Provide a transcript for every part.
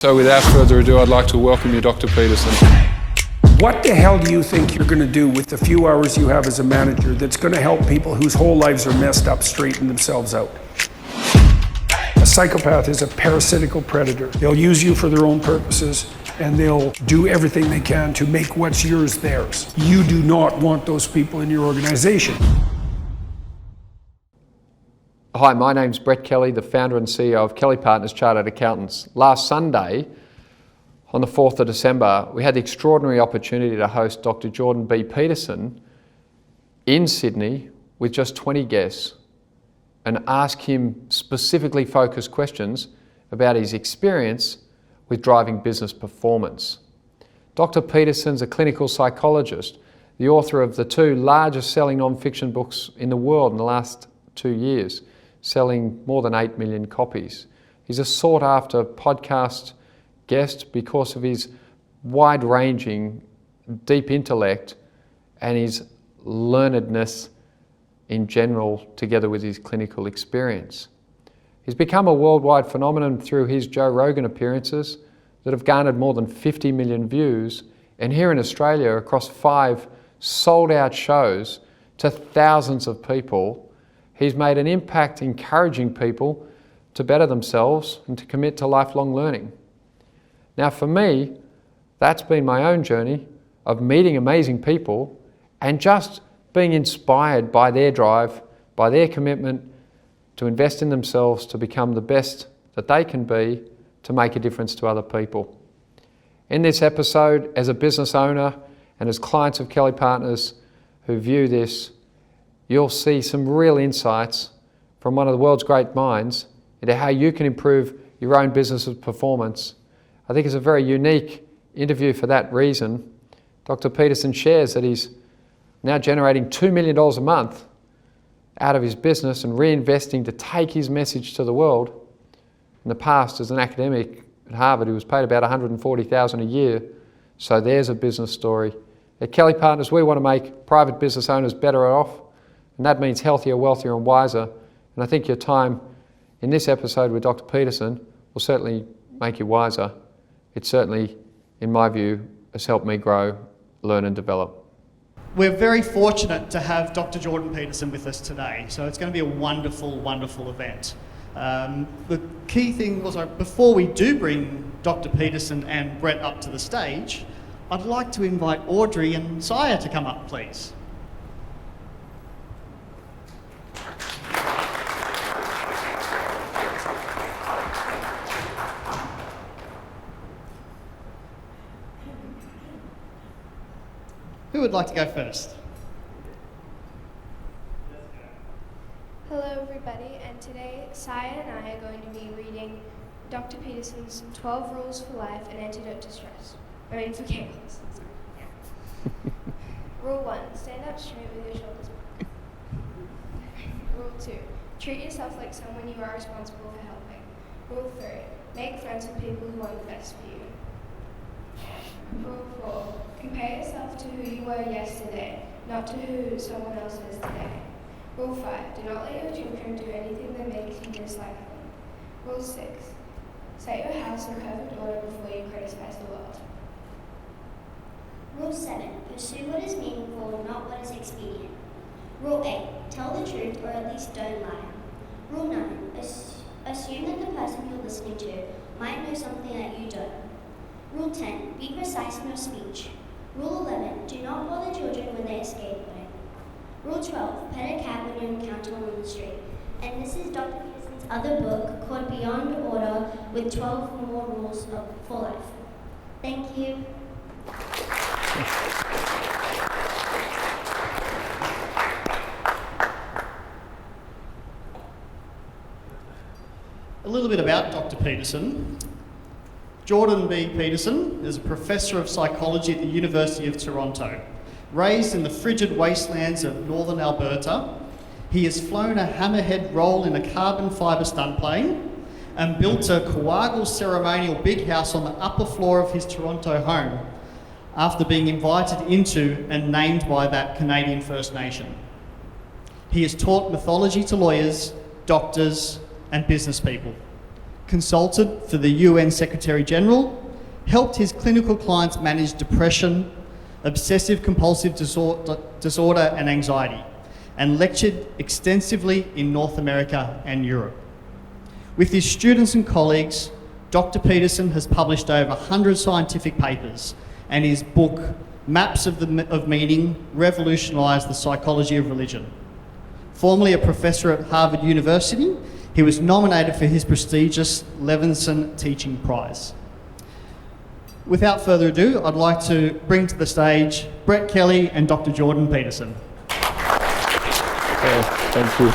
So without further ado, I'd like to welcome you, Dr. Peterson. What the hell do you think you're going to do with the few hours you have as a manager that's going to help people whose whole lives are messed up straighten themselves out? A psychopath is a parasitical predator. They'll use you for their own purposes, and they'll do everything they can to make what's yours theirs. You do not want those people in your organization. Hi, my name's Brett Kelly, the founder and CEO of Kelly+Partners Chartered Accountants. Last Sunday, on the 4th of December, we had the extraordinary opportunity to host Dr. Jordan B. Peterson in Sydney with just 20 guests and ask him specifically focused questions about his experience with driving business performance. Dr. Peterson's a clinical psychologist, the author of the two largest selling non-fiction books in the world in the last 2 years, selling more than 8 million copies. He's a sought-after podcast guest because of his wide-ranging, deep intellect and his learnedness in general, together with his clinical experience. He's become a worldwide phenomenon through his Joe Rogan appearances that have garnered more than 50 million views, and here in Australia, across 5 sold-out shows to thousands of people, he's made an impact encouraging people to better themselves and to commit to lifelong learning. Now for me, that's been my own journey of meeting amazing people and just being inspired by their drive, by their commitment to invest in themselves, to become the best that they can be, to make a difference to other people. In this episode, as a business owner and as clients of Kelly+Partners who view this, you'll see some real insights from one of the world's great minds into how you can improve your own business's performance. I think it's a very unique interview for that reason. Dr. Peterson shares that he's now generating $2 million a month out of his business and reinvesting to take his message to the world. In the past, as an academic at Harvard, he was paid about $140,000 a year. So there's a business story. At Kelly+Partners, we want to make private business owners better off, and that means healthier, wealthier and wiser. And I think your time in this episode with Dr. Peterson will certainly make you wiser. It certainly, in my view, has helped me grow, learn and develop. We're very fortunate to have Dr. Jordan Peterson with us today, so it's going to be a wonderful, wonderful event. The key thing was, before we do bring Dr. Peterson and Brett up to the stage, I'd like to invite Audrey and Saya to come up, please. Who would like to go first? Hello everybody, and today Saya and I are going to be reading Dr. Peterson's 12 Rules for Life and Antidote to Stress. For chaos. Rule 1, stand up straight with your shoulders back. Rule 2, treat yourself like someone you are responsible for helping. Rule 3, make friends with people who want the best for you. Rule 4, compare yourself to who you were yesterday, not to who someone else is today. Rule 5, do not let your children do anything that makes you dislike them. Rule 6, set your house in perfect order before you criticize the world. Rule 7, pursue what is meaningful, not what is expedient. Rule 8, tell the truth or at least don't lie. Rule 9, assume that the person you're listening to might know something that you don't. Rule 10, be precise in your speech. Rule 11, do not bother children when they are skateboarding. Rule 12, pet a cat when you encounter one on the street. And this is Dr. Peterson's other book called Beyond Order with 12 More Rules for Life. Thank you. A little bit about Dr. Peterson. Jordan B. Peterson is a professor of psychology at the University of Toronto. Raised in the frigid wastelands of northern Alberta, he has flown a hammerhead roll in a carbon fibre stunt plane and built a Kowagel ceremonial big house on the upper floor of his Toronto home after being invited into and named by that Canadian First Nation. He has taught mythology to lawyers, doctors and business people. consulted for the UN Secretary General, helped his clinical clients manage depression, obsessive compulsive disorder and anxiety, and lectured extensively in North America and Europe. With his students and colleagues, Dr. Peterson has published over 100 scientific papers, and his book, Maps of Meaning, revolutionised the psychology of religion. Formerly a professor at Harvard University, he was nominated for his prestigious Levinson Teaching Prize. Without further ado, I'd like to bring to the stage Brett Kelly and Dr. Jordan Peterson. Thank you.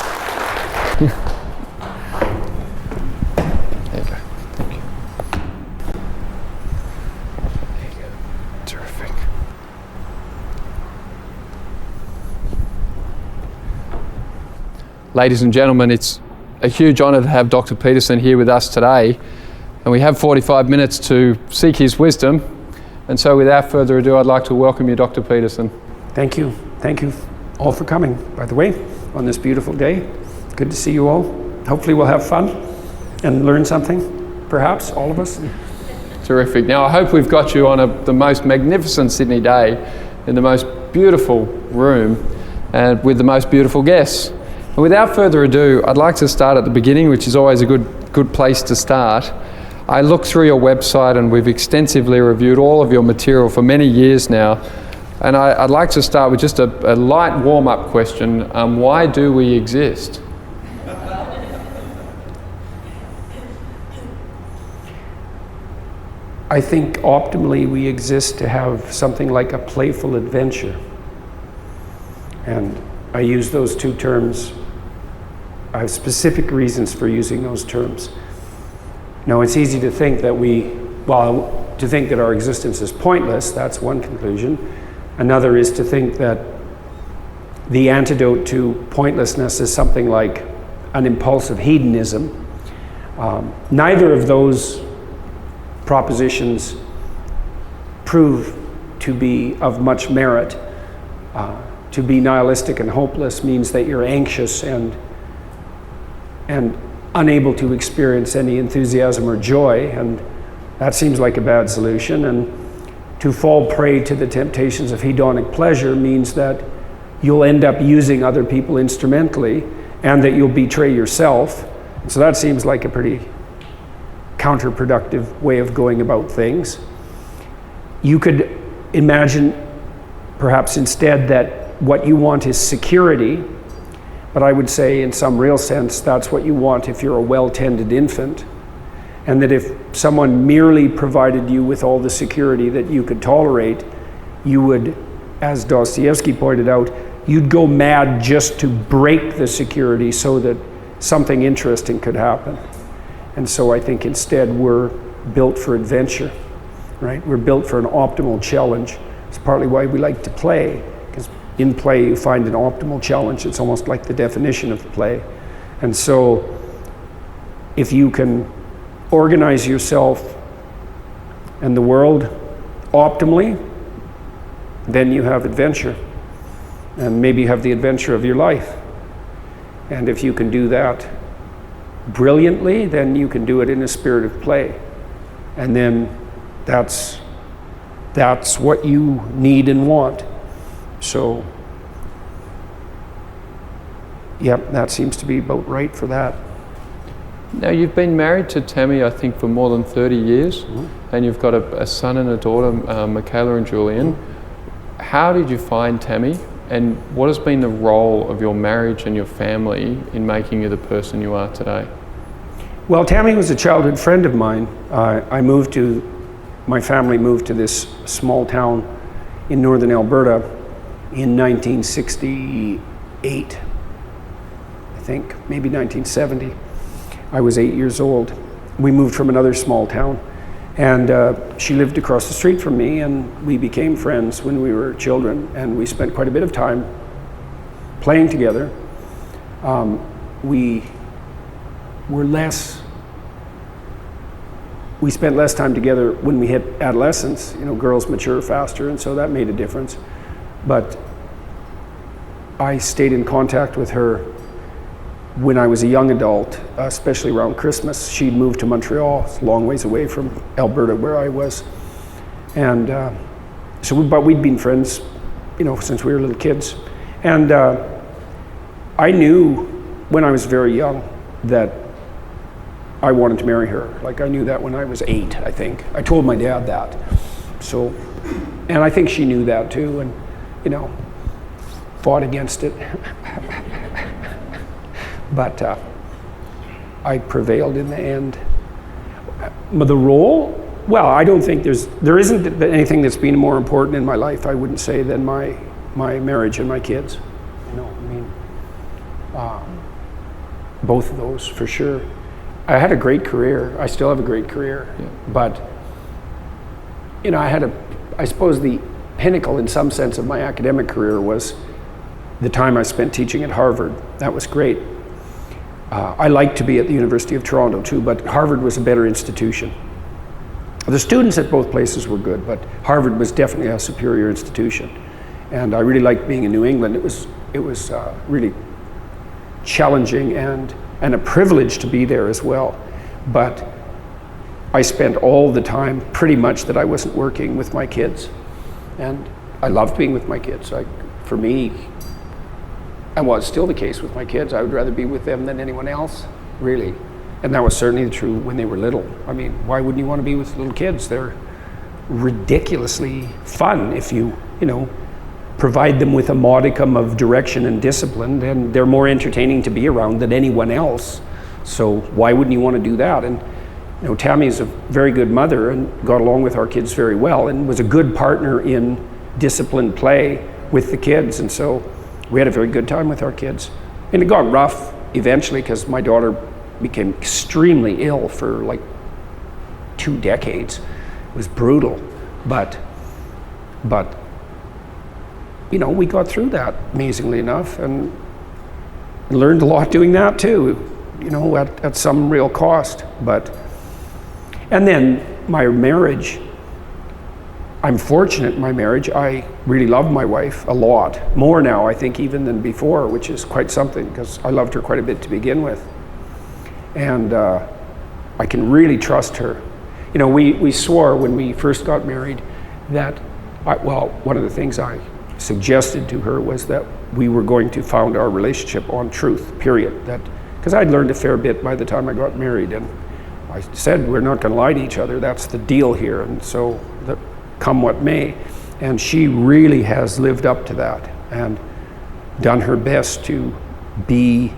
There you go. Thank you. There you go. Terrific. Ladies and gentlemen, it's a huge honour to have Dr. Peterson here with us today, and we have 45 minutes to seek his wisdom. And so without further ado, I'd like to welcome you, Dr. Peterson. Thank you. Thank you all for coming, by the way, on this beautiful day. Good to see you all. Hopefully we'll have fun and learn something, perhaps, all of us. Terrific. Now, I hope we've got you on the most magnificent Sydney day in the most beautiful room and with the most beautiful guests. And without further ado, I'd like to start at the beginning, which is always a good place to start. I looked through your website and we've extensively reviewed all of your material for many years now. And I'd like to start with just a light warm-up question. Why do we exist? I think optimally we exist to have something like a playful adventure. And I use those two terms. I have specific reasons for using those terms. Now, it's easy to think that our existence is pointless. That's one conclusion. Another is to think that the antidote to pointlessness is something like an impulsive hedonism. Neither of those propositions prove to be of much merit. To be nihilistic and hopeless means that you're anxious and unable to experience any enthusiasm or joy, and that seems like a bad solution. And to fall prey to the temptations of hedonic pleasure means that you'll end up using other people instrumentally and that you'll betray yourself. So that seems like a pretty counterproductive way of going about things. You could imagine perhaps instead that what you want is security, but I would say in some real sense that's what you want if you're a well-tended infant, and that if someone merely provided you with all the security that you could tolerate, you would, as Dostoevsky pointed out, you'd go mad just to break the security so that something interesting could happen. And so I think instead we're built for adventure, right? We're built for an optimal challenge. It's partly why we like to play, because in play you find an optimal challenge. It's almost like the definition of play. And so if you can organize yourself and the world optimally, then you have adventure, and maybe you have the adventure of your life. And if you can do that brilliantly, then you can do it in a spirit of play. And then that's what you need and want. So, yep, that seems to be about right for that. Now, you've been married to Tammy, I think, for more than 30 years, and you've got a son and a daughter, Michaela and Julian. How did you find Tammy, and what has been the role of your marriage and your family in making you the person you are today? Well, Tammy was a childhood friend of mine. My family moved to this small town in northern Alberta in 1968, I think, maybe 1970. I was 8 years old. We moved from another small town, and she lived across the street from me, and we became friends when we were children, and we spent quite a bit of time playing together. We spent less time together when we hit adolescence. You know, girls mature faster, and so that made a difference. But I stayed in contact with her when I was a young adult, especially around Christmas, she'd moved to Montreal, it's a long ways away from Alberta where I was. And but we'd been friends, since we were little kids. And I knew when I was very young that I wanted to marry her. Like, I knew that when I was 8, I think. I told my dad that. So, and I think she knew that too, and, fought against it. But I prevailed in the end. The role? Well, I don't think there isn't anything that's been more important in my life, I wouldn't say, than my marriage and my kids. Both of those, for sure. I had a great career. I still have a great career. Yeah. But, I suppose the pinnacle in some sense of my academic career was the time I spent teaching at Harvard. That was great. I liked to be at the University of Toronto too, but Harvard was a better institution. The students at both places were good, but Harvard was definitely a superior institution. And I really liked being in New England. It was really challenging and a privilege to be there as well. But I spent all the time pretty much that I wasn't working with my kids. And I loved being with my kids. For me, and was still the case with my kids, I would rather be with them than anyone else, really. And that was certainly true when they were little. I mean, why wouldn't you want to be with little kids? They're ridiculously fun if you provide them with a modicum of direction and discipline, then they're more entertaining to be around than anyone else. So why wouldn't you want to do that? And Tammy's a very good mother and got along with our kids very well and was a good partner in disciplined play with the kids. And so we had a very good time with our kids. And it got rough eventually because my daughter became extremely ill for like 2 decades. It was brutal, but we got through that amazingly enough and learned a lot doing that too, at some real cost. And then my marriage, I'm fortunate in my marriage. I really love my wife a lot, more now I think even than before, which is quite something because I loved her quite a bit to begin with. And I can really trust her. We swore when we first got married that, one of the things I suggested to her was that we were going to found our relationship on truth, period. Because I'd learned a fair bit by the time I got married, and I said we're not going to lie to each other, that's the deal here, and so come what may. And she really has lived up to that and done her best to be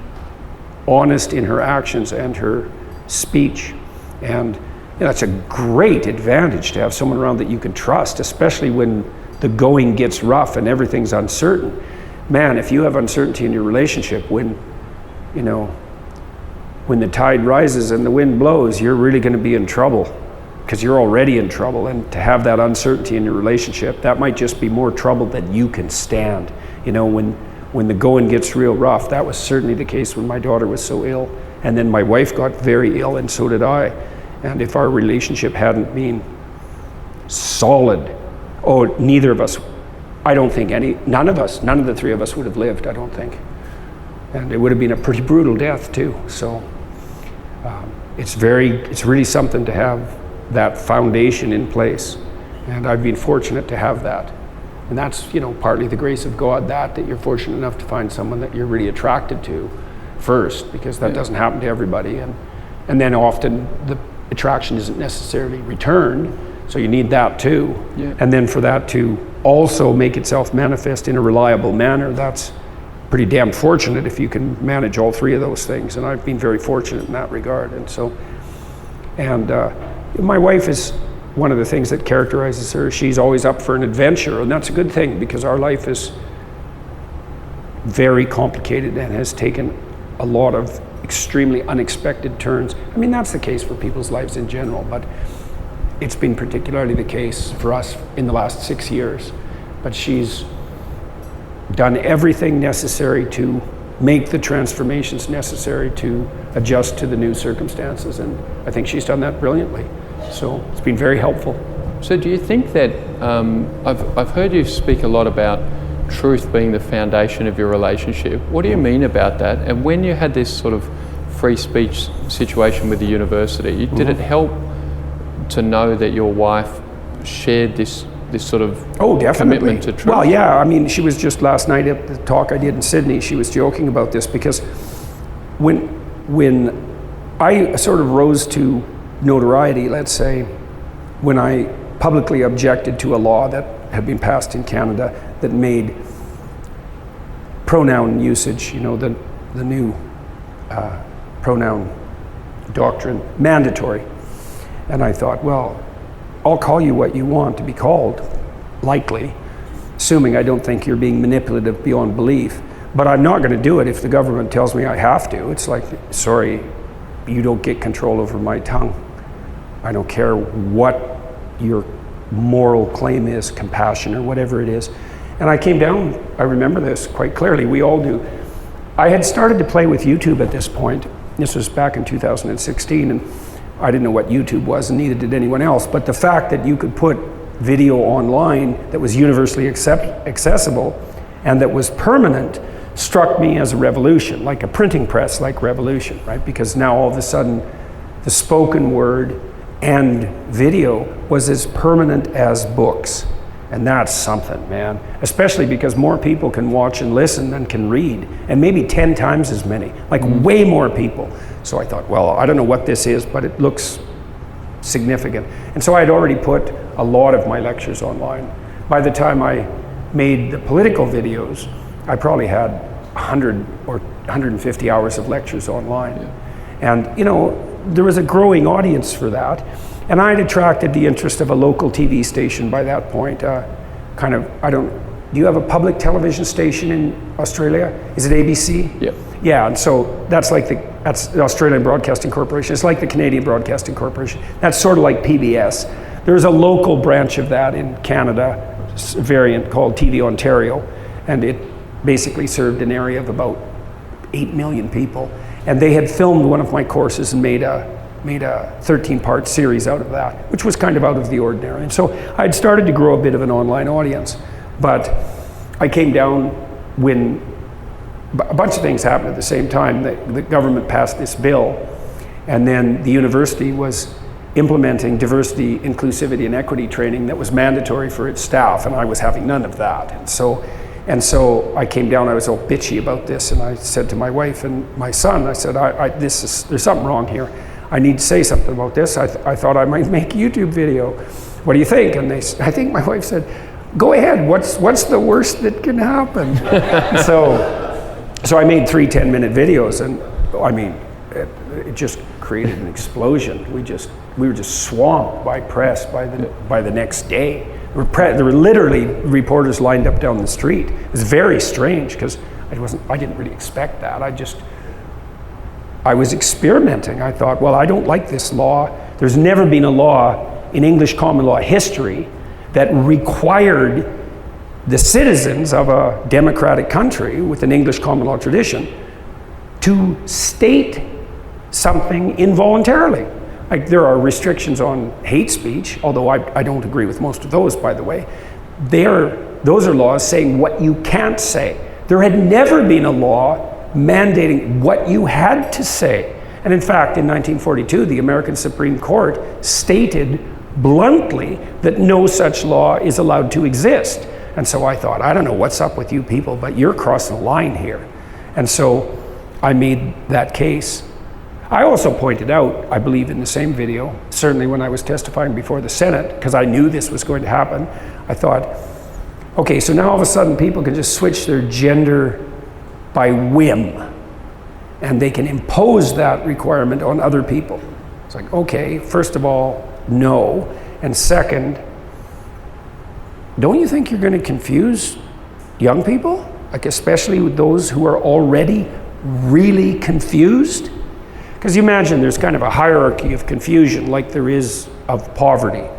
honest in her actions and her speech. And that's a great advantage to have someone around that you can trust, especially when the going gets rough and everything's uncertain. Man, if you have uncertainty in your relationship, when the tide rises and the wind blows, you're really going to be in trouble because you're already in trouble. And to have that uncertainty in your relationship, that might just be more trouble than you can stand. When the going gets real rough, that was certainly the case when my daughter was so ill. And then my wife got very ill, and so did I. And if our relationship hadn't been solid, neither of us, I don't think none of the 3 of us would have lived, I don't think. And it would have been a pretty brutal death too. So it's really something to have that foundation in place. And I've been fortunate to have that. And that's, partly the grace of God that you're fortunate enough to find someone that you're really attracted to first, because that doesn't happen to everybody. And then often the attraction isn't necessarily returned, so you need that too. Yeah. And then for that to also make itself manifest in a reliable manner, that's pretty damn fortunate if you can manage all 3 of those things. And I've been very fortunate in that regard. And my wife is one of the things that characterizes her. She's always up for an adventure, and that's a good thing because our life is very complicated and has taken a lot of extremely unexpected turns. I mean, that's the case for people's lives in general, but it's been particularly the case for us in the last 6 years. But she's done everything necessary to make the transformations necessary to adjust to the new circumstances, and I think she's done that brilliantly. So it's been very helpful. So do you think that, I've heard you speak a lot about truth being the foundation of your relationship. What do you mean about that? And when you had this sort of free speech situation with the university, did it help to know that your wife shared this sort of commitment to truth? Well, yeah, I mean, she was just last night at the talk I did in Sydney, she was joking about this because when I sort of rose to notoriety, let's say, when I publicly objected to a law that had been passed in Canada that made pronoun usage, the new pronoun doctrine, mandatory. And I thought, well, I'll call you what you want to be called, likely, assuming I don't think you're being manipulative beyond belief. But I'm not going to do it if the government tells me I have to. It's like, sorry, you don't get control over my tongue. I don't care what your moral claim is, compassion or whatever it is. And I came down, I remember this quite clearly, we all do. I had started to play with YouTube at this point. This was back in 2016, and I didn't know what YouTube was, and neither did anyone else. But the fact that you could put video online that was universally accessible and that was permanent struck me as a revolution, like a printing press like revolution, right? Because now all of a sudden the spoken word and video was as permanent as books. And that's something, man. Especially because more people can watch and listen than can read, and maybe 10 times as many, like way more people. So I thought, well, I don't know what this is, but it looks significant. And so I had already put a lot of my lectures online. By the time I made the political videos, I probably had 100 or 150 hours of lectures online. Yeah. And there was a growing audience for that. And I had attracted the interest of a local TV station by that point. Do you have a public television station in Australia? Is it ABC? Yeah. Yeah, and so that's the Australian Broadcasting Corporation. It's like the Canadian Broadcasting Corporation. That's sort of like PBS. There's a local branch of that in Canada, a variant called TV Ontario, and it basically served an area of about 8 million people. And they had filmed one of my courses and made a 13-part series out of that, which was kind of out of the ordinary. And so I'd started to grow a bit of an online audience. But I came down when a bunch of things happened at the same time. The government passed this bill, and then the university was implementing diversity, inclusivity, and equity training that was mandatory for its staff, and I was having none of that. And so I came down, I was all bitchy about this, and I said to my wife and my son, I said, there's something wrong here. I need to say something about this. I thought I might make a YouTube video. What do you think? And I think my wife said, go ahead, what's the worst that can happen? So I made 3 10-minute videos, and I mean, it just created an explosion. We were just swamped by press by the next day. There were literally reporters lined up down the street. It was very strange because I didn't really expect that. I was experimenting. I thought, well, I don't like this law. There's never been a law in English common law history that required the citizens of a democratic country with an English common law tradition to state something involuntarily. Like, there are restrictions on hate speech, although I don't agree with most of those, by the way. Those are laws saying what you can't say. There had never been a law mandating what you had to say. And in fact, in 1942, the American Supreme Court stated bluntly that no such law is allowed to exist. And so I thought, I don't know what's up with you people, but you're crossing the line here. And so I made that case. I also pointed out, I believe in the same video, certainly when I was testifying before the Senate, because I knew this was going to happen, I thought, okay, so now all of a sudden people can just switch their gender by whim, and they can impose that requirement on other people. It's like, okay, first of all, no. And second, don't you think you're going to confuse young people? Like, especially with those who are already really confused? Because you imagine there's kind of a hierarchy of confusion like there is of poverty.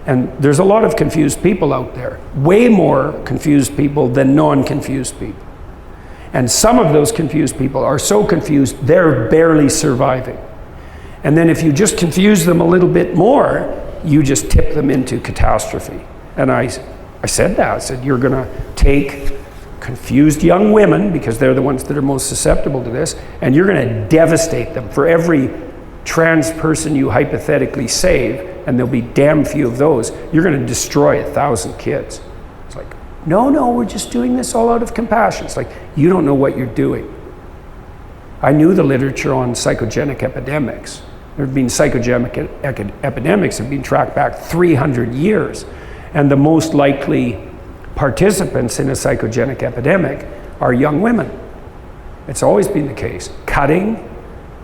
And there's a lot of confused people out there, way more confused people than non-confused people. And some of those confused people are so confused, they're barely surviving. And then if you just confuse them a little bit more, you just tip them into catastrophe. And I said that. I said, you're going to take confused young women, because they're the ones that are most susceptible to this, and you're going to devastate them. For every trans person you hypothetically save, and there'll be damn few of those, you're going to destroy 1,000 kids. It's like, no, we're just doing this all out of compassion. It's like, you don't know what you're doing. I knew the literature on psychogenic epidemics. There have been psychogenic epidemics that have been tracked back 300 years. And the most likely participants in a psychogenic epidemic are young women. It's always been the case. Cutting,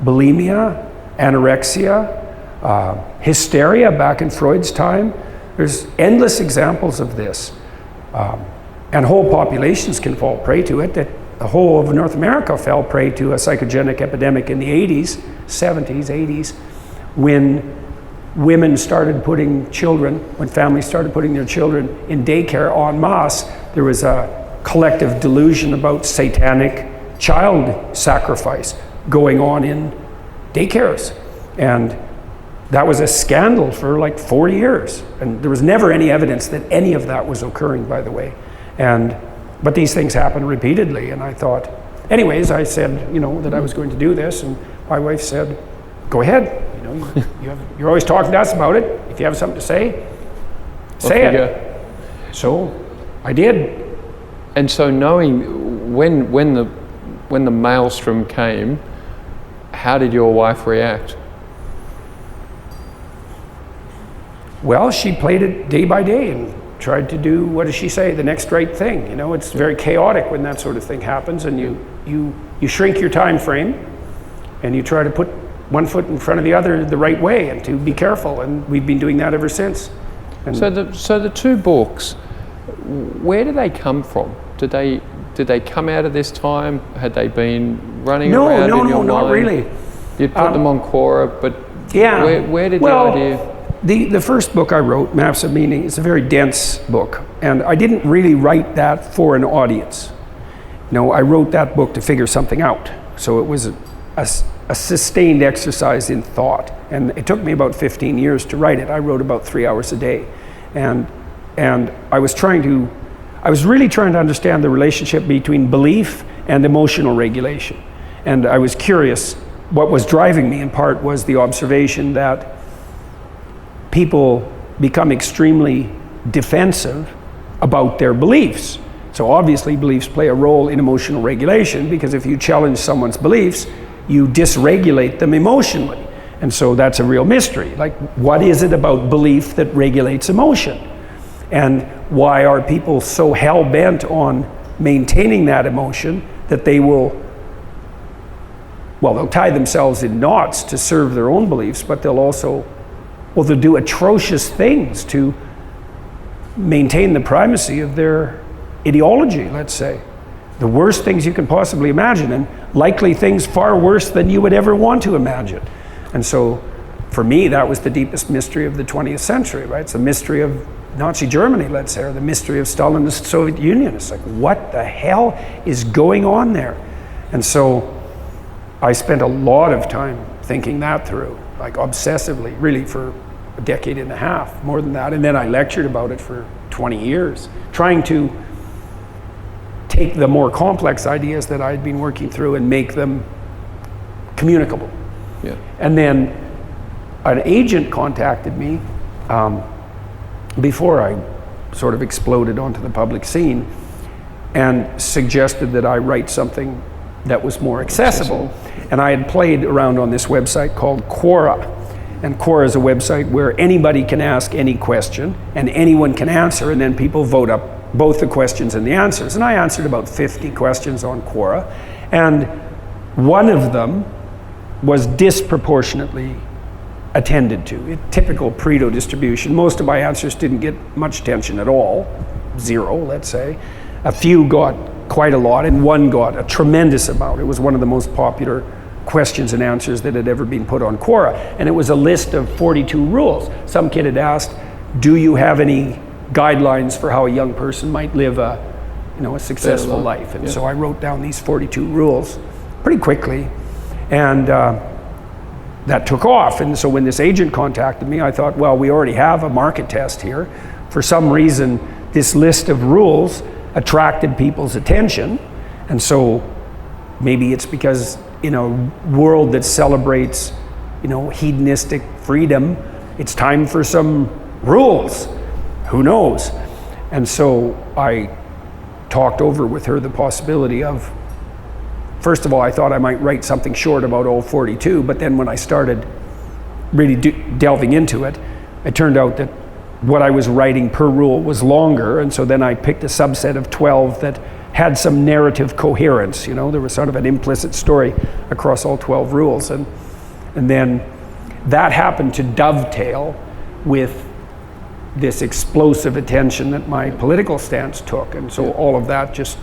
bulimia, anorexia, hysteria back in Freud's time. There's endless examples of this. And whole populations can fall prey to it. The whole of North America fell prey to a psychogenic epidemic in the 80s, 70s, 80s, when women started putting children, when families started putting their children in daycare en masse. There was a collective delusion about satanic child sacrifice going on in daycares. And that was a scandal for like 4 years. And there was never any evidence that any of that was occurring, by the way. But these things happen repeatedly, and I thought, anyways, I said, that I was going to do this, and my wife said, go ahead. You're always talking to us about it. If you have something to say, say it. So I did. And so knowing when the maelstrom came, how did your wife react? Well, she played it day by day and tried to do, what does she say, the next right thing. It's very chaotic when that sort of thing happens, and you shrink your time frame, and you try to put one foot in front of the other the right way, and to be careful, and we've been doing that ever since. And so the two books, where do they come from? Did they come out of this time? Had they been running around in your mind? No, not really. You'd put them on Quora, but yeah. Where did the idea... The first book I wrote, Maps of Meaning, is a very dense book, and I didn't really write that for an audience. I wrote that book to figure something out. So it was a sustained exercise in thought, and it took me about 15 years to write it. I wrote about 3 hours a day, and I was really trying to understand the relationship between belief and emotional regulation. And I was curious. What was driving me in part was the observation that people become extremely defensive about their beliefs. So obviously beliefs play a role in emotional regulation, because if you challenge someone's beliefs, you dysregulate them emotionally. And so that's a real mystery. Like, what is it about belief that regulates emotion? And why are people so hell-bent on maintaining that emotion that they'll tie themselves in knots to serve their own beliefs, but they'll do atrocious things to maintain the primacy of their ideology, let's say. The worst things you can possibly imagine, and likely things far worse than you would ever want to imagine. And so, for me, that was the deepest mystery of the 20th century, right? It's the mystery of Nazi Germany, let's say, or the mystery of Stalinist Soviet Union. It's like, what the hell is going on there? And so, I spent a lot of time thinking that through, like obsessively, really for a decade and a half, more than that. And then I lectured about it for 20 years, trying to take the more complex ideas that I'd been working through and make them communicable. Yeah. And then an agent contacted me before I sort of exploded onto the public scene, and suggested that I write something that was more accessible. And I had played around on this website called Quora. And Quora is a website where anybody can ask any question and anyone can answer, and then people vote up both the questions and the answers. And I answered about 50 questions on Quora, and one of them was disproportionately attended to. Typical Pareto distribution. Most of my answers didn't get much attention at all, 0, let's say. A few got quite a lot, and one got a tremendous amount. It was one of the most popular questions and answers that had ever been put on Quora. And it was a list of 42 rules. Some kid had asked, do you have any guidelines for how a young person might live a successful life? And so I wrote down these 42 rules pretty quickly, and that took off. And so when this agent contacted me, I thought, well, we already have a market test here. For some reason, this list of rules attracted people's attention. And so maybe it's because in a world that celebrates, hedonistic freedom, it's time for some rules. Who knows? And so I talked over with her the possibility of, first of all, I thought I might write something short about Old 42, but then when I started really delving into it, it turned out that what I was writing per rule was longer, and so then I picked a subset of 12 that had some narrative coherence. There was sort of an implicit story across all 12 rules, and then that happened to dovetail with this explosive attention that my political stance took, and so all of that just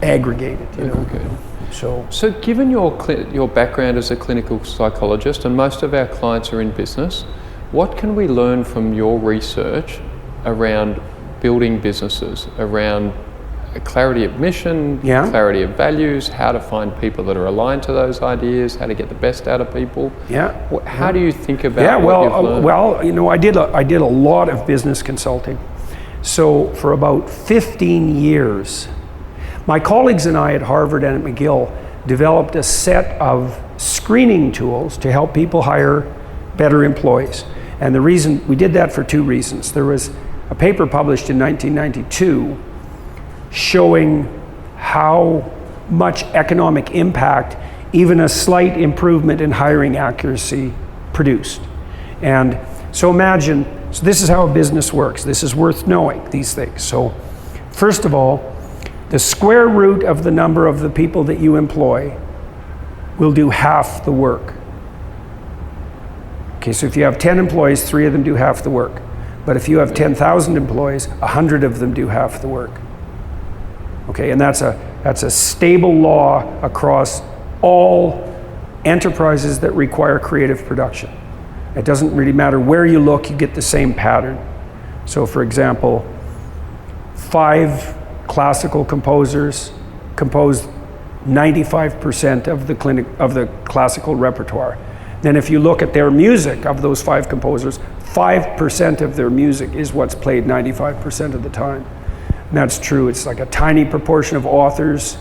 aggregated. Okay. So given your background as a clinical psychologist, and most of our clients are in business, what can we learn from your research around building businesses, around clarity of mission, clarity of values, how to find people that are aligned to those ideas, how to get the best out of people? How do you think about what you've learned? Well, I did a lot of business consulting. So for about 15 years, my colleagues and I at Harvard and at McGill developed a set of screening tools to help people hire better employees. And the reason we did that for two reasons. There was a paper published in 1992 showing how much economic impact even a slight improvement in hiring accuracy produced. And so imagine, so this is how a business works. This is worth knowing, these things. So first of all, the square root of the number of the people that you employ will do half the work. Okay, so if you have 10 employees, 3 of them do half the work. But if you have 10,000 employees, 100 of them do half the work. Okay, and that's a stable law across all enterprises that require creative production. It doesn't really matter where you look, you get the same pattern. So for example, 5 classical composers composed 95% of the classical repertoire. Then if you look at their music, of those 5 composers, 5% of their music is what's played 95% of the time. And that's true. It's like a tiny proportion of authors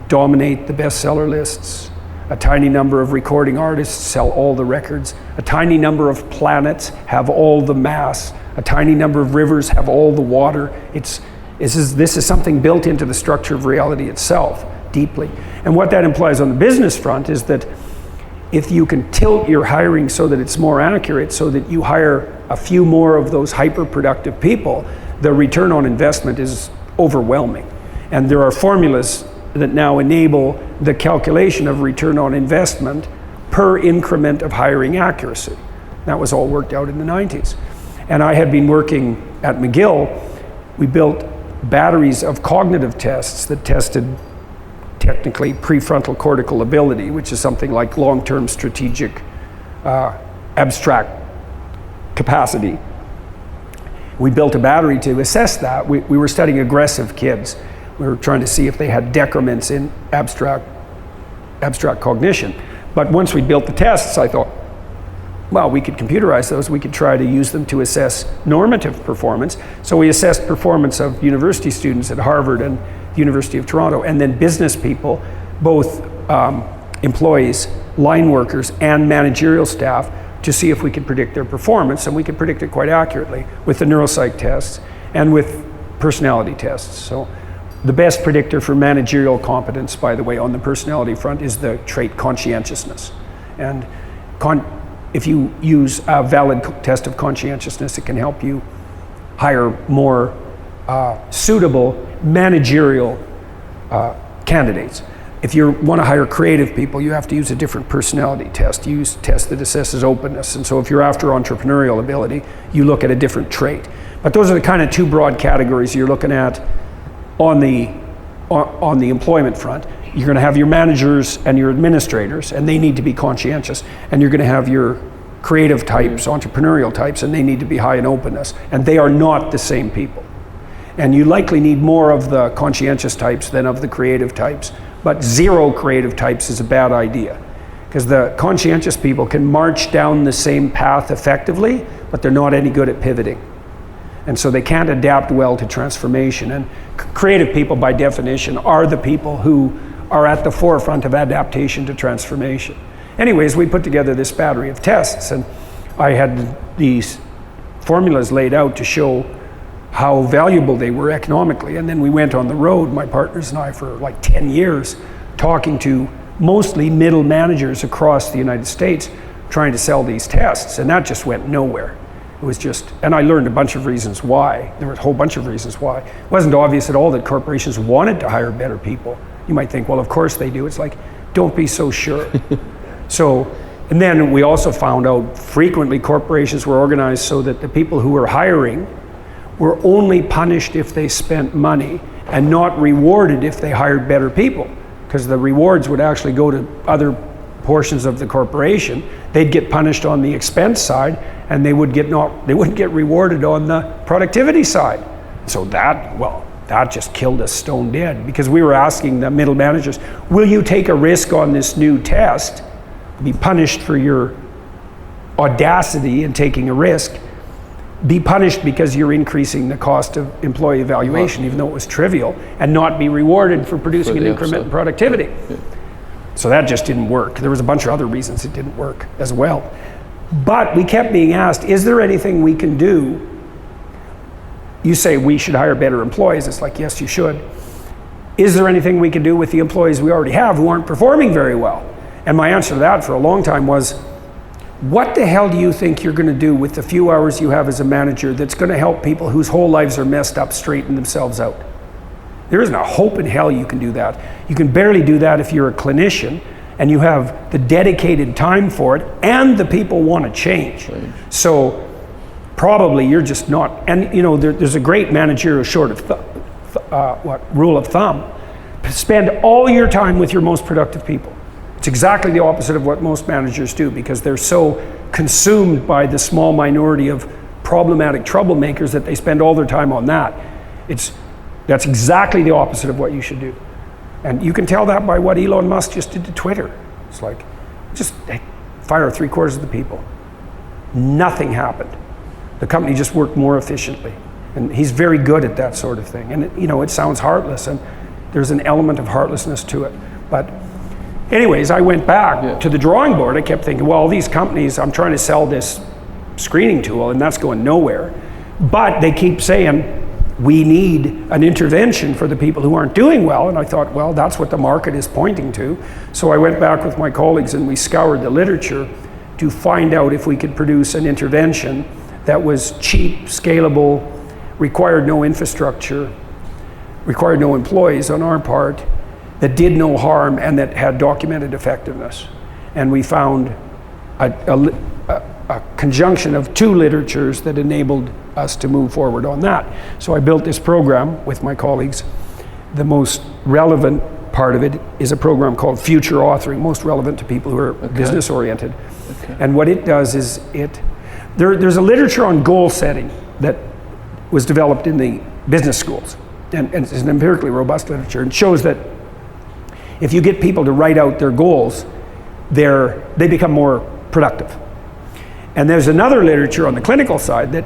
dominate the bestseller lists. A tiny number of recording artists sell all the records. A tiny number of planets have all the mass. A tiny number of rivers have all the water. This is something built into the structure of reality itself, deeply. And what that implies on the business front is that if you can tilt your hiring so that it's more accurate, so that you hire a few more of those hyper-productive people, the return on investment is overwhelming. And there are formulas that now enable the calculation of return on investment per increment of hiring accuracy. That was all worked out in the 90s. And I had been working at McGill. We built batteries of cognitive tests that tested technically prefrontal cortical ability, which is something like long-term strategic abstract capacity. We built a battery to assess that. We were studying aggressive kids. We were trying to see if they had decrements in abstract cognition. But once we built the tests, I thought, well, we could computerize those. We could try to use them to assess normative performance. So we assessed performance of university students at Harvard and the University of Toronto, and then business people, both employees, line workers, and managerial staff, to see if we could predict their performance. And we could predict it quite accurately with the neuropsych tests and with personality tests. So the best predictor for managerial competence, by the way, on the personality front is the trait conscientiousness. And if you use a valid test of conscientiousness, it can help you hire more suitable managerial candidates. If you want to hire creative people, you have to use a different personality test. You use a test that assesses openness. And so if you're after entrepreneurial ability, you look at a different trait. But those are the kind of 2 broad categories you're looking at on the employment front. You're going to have your managers and your administrators, and they need to be conscientious. And you're going to have your creative types, entrepreneurial types, and they need to be high in openness. And they are not the same people. And you likely need more of the conscientious types than of the creative types. But 0 creative types is a bad idea, because the conscientious people can march down the same path effectively, but they're not any good at pivoting. And so they can't adapt well to transformation. And creative people, by definition, are the people who are at the forefront of adaptation to transformation. Anyways, we put together this battery of tests, and I had these formulas laid out to show how valuable they were economically. And then we went on the road, my partners and I, for like 10 years, talking to mostly middle managers across the United States, trying to sell these tests. And that just went nowhere. It was just, and I learned a bunch of reasons why. There were a whole bunch of reasons why. It wasn't obvious at all that corporations wanted to hire better people. You might think, well, of course they do. It's like, don't be so sure. And then we also found out frequently corporations were organized so that the people who were hiring were only punished if they spent money and not rewarded if they hired better people, because the rewards would actually go to other portions of the corporation. They'd get punished on the expense side, and they wouldn't get rewarded on the productivity side. So that just killed us stone dead, because we were asking the middle managers, will you take a risk on this new test, be punished for your audacity in taking a risk, be punished because you're increasing the cost of employee evaluation, even though it was trivial, and not be rewarded for producing an increment in productivity. Yeah. So that just didn't work. There was a bunch of other reasons it didn't work as well. But we kept being asked, is there anything we can do? You say we should hire better employees. It's like, yes, you should. Is there anything we can do with the employees we already have who aren't performing very well? And my answer to that for a long time was, what the hell do you think you're going to do with the few hours you have as a manager that's going to help people whose whole lives are messed up straighten themselves out? There isn't a hope in hell you can do that. You can barely do that if you're a clinician and you have the dedicated time for it and the people want to change. So probably you're just not, and you know, there's a great managerial rule of thumb. Spend all your time with your most productive people. It's exactly the opposite of what most managers do, because they're so consumed by the small minority of problematic troublemakers that they spend all their time on that. That's exactly the opposite of what you should do. And you can tell that by what Elon Musk just did to Twitter. It's like, just fire 3/4 of the people. Nothing happened. The company just worked more efficiently. And he's very good at that sort of thing. And it sounds heartless, and there's an element of heartlessness to it. But anyways, I went back to the drawing board. I kept thinking, well, these companies, I'm trying to sell this screening tool, and that's going nowhere. But they keep saying, we need an intervention for the people who aren't doing well. And I thought, well, that's what the market is pointing to. So I went back with my colleagues and we scoured the literature to find out if we could produce an intervention that was cheap, scalable, required no infrastructure, required no employees on our part, that did no harm, and that had documented effectiveness. And we found a conjunction of two literatures that enabled us to move forward on that. So I built this program with my colleagues. The most relevant part of it is a program called Future Authoring, most relevant to people who are business oriented. And what it does is there's a literature on goal setting that was developed in the business schools, and it's an empirically robust literature, and shows that if you get people to write out their goals, they become more productive. And there's another literature on the clinical side that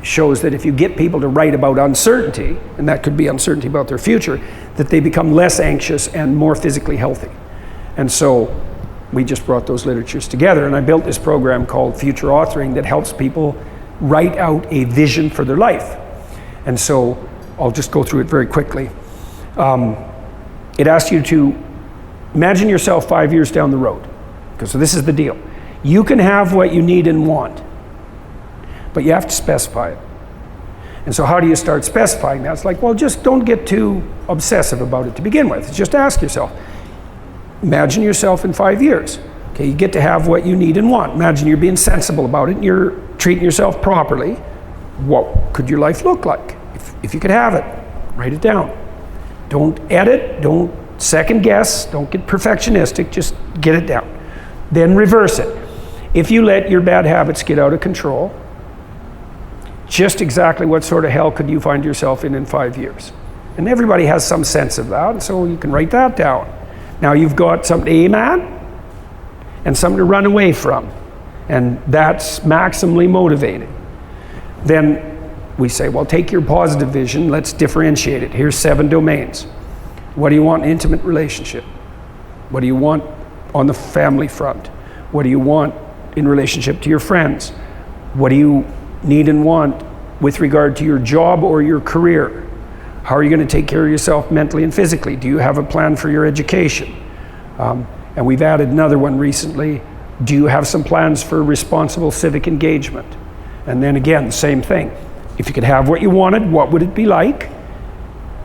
shows that if you get people to write about uncertainty, and that could be uncertainty about their future, that they become less anxious and more physically healthy. And so we just brought those literatures together, and I built this program called Future Authoring that helps people write out a vision for their life. And so I'll just go through it very quickly. It asks you to imagine yourself 5 years down the road. Okay, so this is the deal. You can have what you need and want, but you have to specify it. And so how do you start specifying that? It's like, well, just don't get too obsessive about it to begin with. Just ask yourself, imagine yourself in 5 years. Okay, you get to have what you need and want. Imagine you're being sensible about it and you're treating yourself properly. What could your life look like if you could have it? Write it down. Don't edit, don't second guess, don't get perfectionistic, just get it down. Then reverse it. If you let your bad habits get out of control, just exactly what sort of hell could you find yourself in 5 years? And everybody has some sense of that, so you can write that down. Now you've got something to aim at and something to run away from, and that's maximally motivating. Then we say, well, take your positive vision, let's differentiate it. Here's 7 domains. What do you want in an intimate relationship? What do you want on the family front? What do you want in relationship to your friends? What do you need and want with regard to your job or your career? How are you going to take care of yourself mentally and physically? Do you have a plan for your education? And we've added another one recently. Do you have some plans for responsible civic engagement? And then again, same thing. If you could have what you wanted, what would it be like?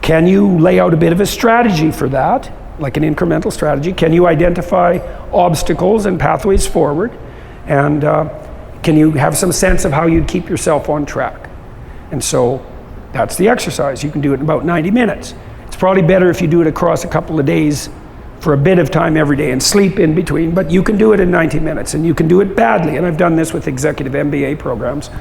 Can you lay out a bit of a strategy for that, like an incremental strategy? Can you identify obstacles and pathways forward? And can you have some sense of how you'd keep yourself on track? And so that's the exercise. You can do it in about 90 minutes. It's probably better if you do it across a couple of days for a bit of time every day and sleep in between, but you can do it in 90 minutes and you can do it badly. And I've done this with executive MBA programs.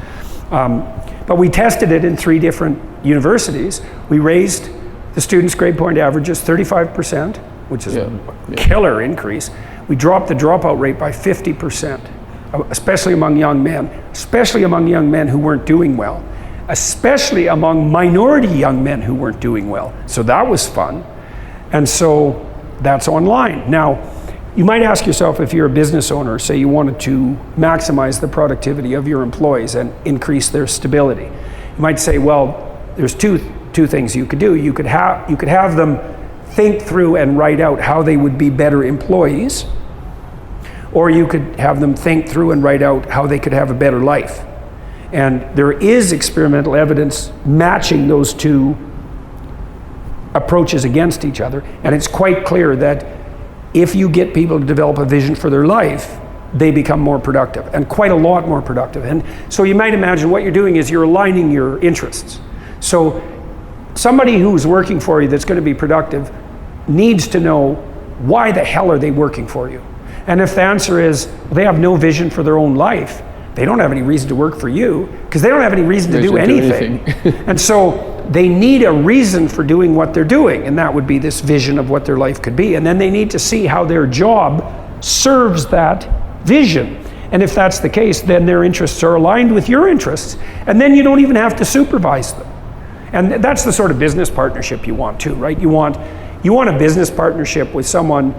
But we tested it in 3 different universities. We raised the students' grade point averages 35%, which is a killer increase. We dropped the dropout rate by 50%, especially among young men who weren't doing well, especially among minority young men who weren't doing well. So that was fun. And so that's online. Now, you might ask yourself, if you're a business owner, say you wanted to maximize the productivity of your employees and increase their stability. You might say, well, there's two things you could do. You could have them think through and write out how they would be better employees, or you could have them think through and write out how they could have a better life. And there is experimental evidence matching those 2 approaches against each other, and it's quite clear that if you get people to develop a vision for their life, they become more productive, and quite a lot more productive. And so you might imagine what you're doing is you're aligning your interests. So somebody who's working for you that's going to be productive needs to know, why the hell are they working for you? And if the answer is, well, they have no vision for their own life, they don't have any reason to work for you, because they don't have any reason to do anything. And so they need a reason for doing what they're doing, and that would be this vision of what their life could be. And then they need to see how their job serves that vision. And if that's the case, then their interests are aligned with your interests, and then you don't even have to supervise them. And that's the sort of business partnership you want too, right? You want a business partnership with someone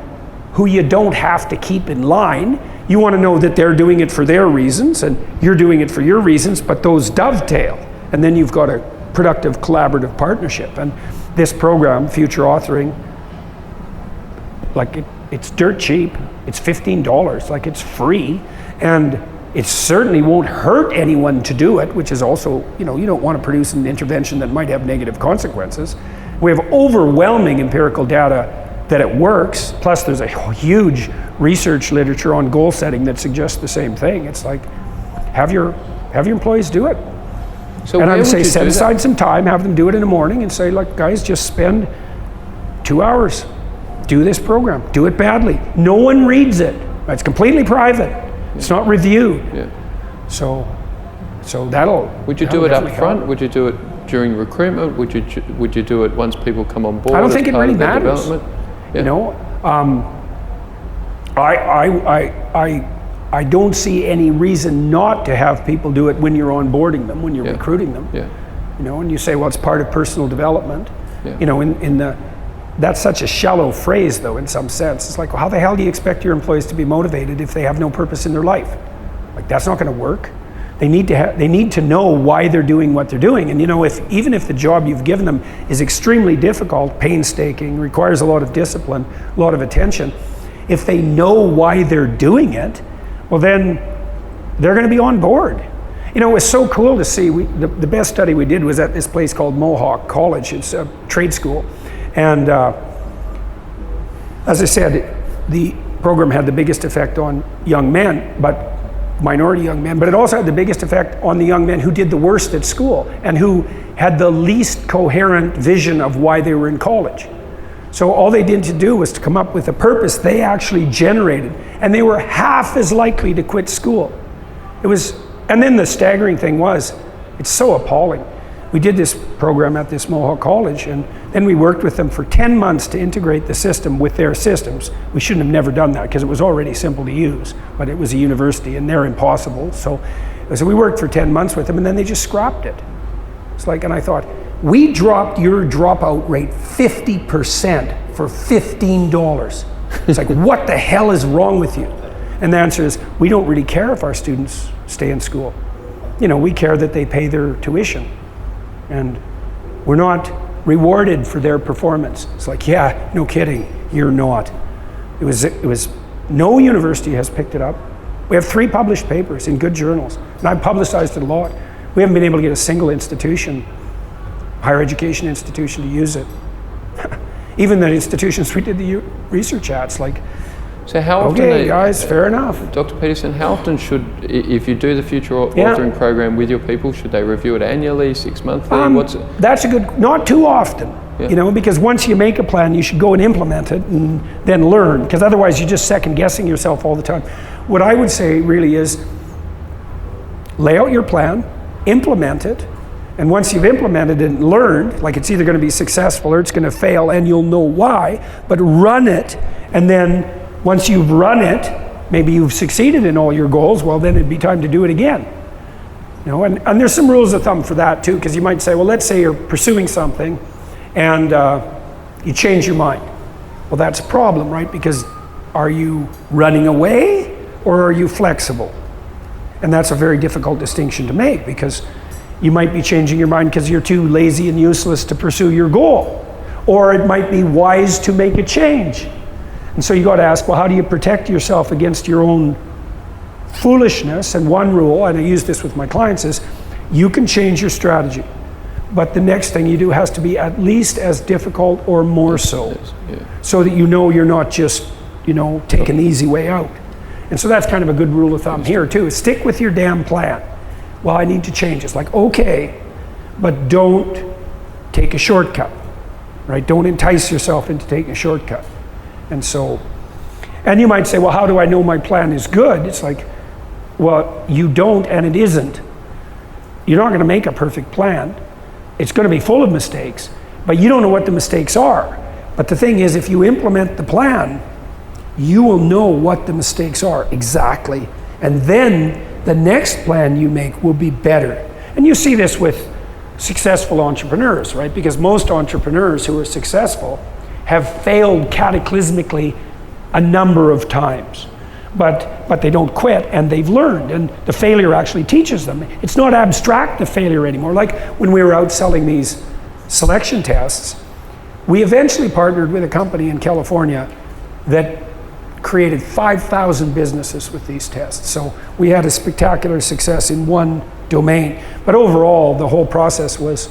who you don't have to keep in line. You want to know that they're doing it for their reasons and you're doing it for your reasons, but those dovetail. And then you've got a productive collaborative partnership. And this program, Future Authoring, like it's dirt cheap. It's $15, like it's free. And it certainly won't hurt anyone to do it, which is also, you don't want to produce an intervention that might have negative consequences. We have overwhelming empirical data that it works, plus there's a huge research literature on goal setting that suggests the same thing. It's like, have your employees do it. So and I would say set aside some time, have them do it in the morning and say, look, guys, just spend 2 hours, do this program, do it badly. No one reads it. It's completely private. It's not reviewed. Yeah. So that'll. Would you do it up front? Would you do it during recruitment? Would you do it once people come on board? I don't think it really matters. Yeah. I don't see any reason not to have people do it when you're onboarding them, when you're recruiting them. Yeah. And you say, well, it's part of personal development. Yeah. That's such a shallow phrase, though, in some sense. It's like, well, how the hell do you expect your employees to be motivated if they have no purpose in their life? Like, that's not going to work. They need to know why they're doing what they're doing. And even if the job you've given them is extremely difficult, painstaking, requires a lot of discipline, a lot of attention, if they know why they're doing it, well, then they're going to be on board. It was so cool to see. The best study we did was at this place called Mohawk College. It's a trade school. And as I said, the program had the biggest effect on young men, but minority young men, but it also had the biggest effect on the young men who did the worst at school and who had the least coherent vision of why they were in college. So all they did to do was to come up with a purpose they actually generated, and they were half as likely to quit school. And then the staggering thing was, it's so appalling. We did this program at this Mohawk College, and then we worked with them for 10 months to integrate the system with their systems. We shouldn't have never done that because it was already simple to use, but it was a university and they're impossible. So we worked for 10 months with them, and then they just scrapped it. It's like, and I thought, we dropped your dropout rate 50% for $15. It's like, what the hell is wrong with you? And the answer is, we don't really care if our students stay in school. You know, we care that they pay their tuition. And we're not rewarded for their performance. It's like, yeah, no kidding, you're not. It was no university has picked it up. We have 3 published papers in good journals, and I've publicized it a lot. We haven't been able to get a single institution, higher education institution, to use it. Even the institutions we did the research at, it's like, so how often, okay, guys, fair enough. Dr. Peterson, how often should, if you do the future authoring program with your people, should they review it annually, 6 monthly? That's a good, not too often, Yeah. you know, because once you make a plan, you should go and implement it and then learn, because otherwise you're just second guessing yourself all the time. What I would say really is lay out your plan, implement it, and once you've implemented it and learned, like it's either going to be successful or it's going to fail, and you'll know why, but run it, and then once you've run it, maybe you've succeeded in all your goals, well then it'd be time to do it again. You know, and there's some rules of thumb for that too, because you might say, well, let's say you're pursuing something and you change your mind. Well, that's a problem, right? Because are you running away or are you flexible? And that's a very difficult distinction to make, because you might be changing your mind because you're too lazy and useless to pursue your goal. Or it might be wise to make a change. And so you got to ask, well, how do you protect yourself against your own foolishness? And one rule, and I use this with my clients, is you can change your strategy, but the next thing you do has to be at least as difficult or more so, so that you know you're not just, you know, taking the easy way out. And so that's kind of a good rule of thumb here too, is stick with your damn plan. Well, I need to change. It's like, okay, but don't take a shortcut, right? Don't entice yourself into taking a shortcut. And so, and you might say, well, how do I know my plan is good? It's like, well, you don't, and it isn't. You're not going to make a perfect plan. It's going to be full of mistakes, but you don't know what the mistakes are. But the thing is, if you implement the plan, you will know what the mistakes are exactly. And then the next plan you make will be better. And you see this with successful entrepreneurs, right? Because most entrepreneurs who are successful have failed cataclysmically a number of times. But they don't quit, and they've learned, and the failure actually teaches them. It's not abstract, the failure anymore. Like when we were out selling these selection tests, we eventually partnered with a company in California that created 5,000 businesses with these tests. So we had a spectacular success in one domain. But overall, the whole process was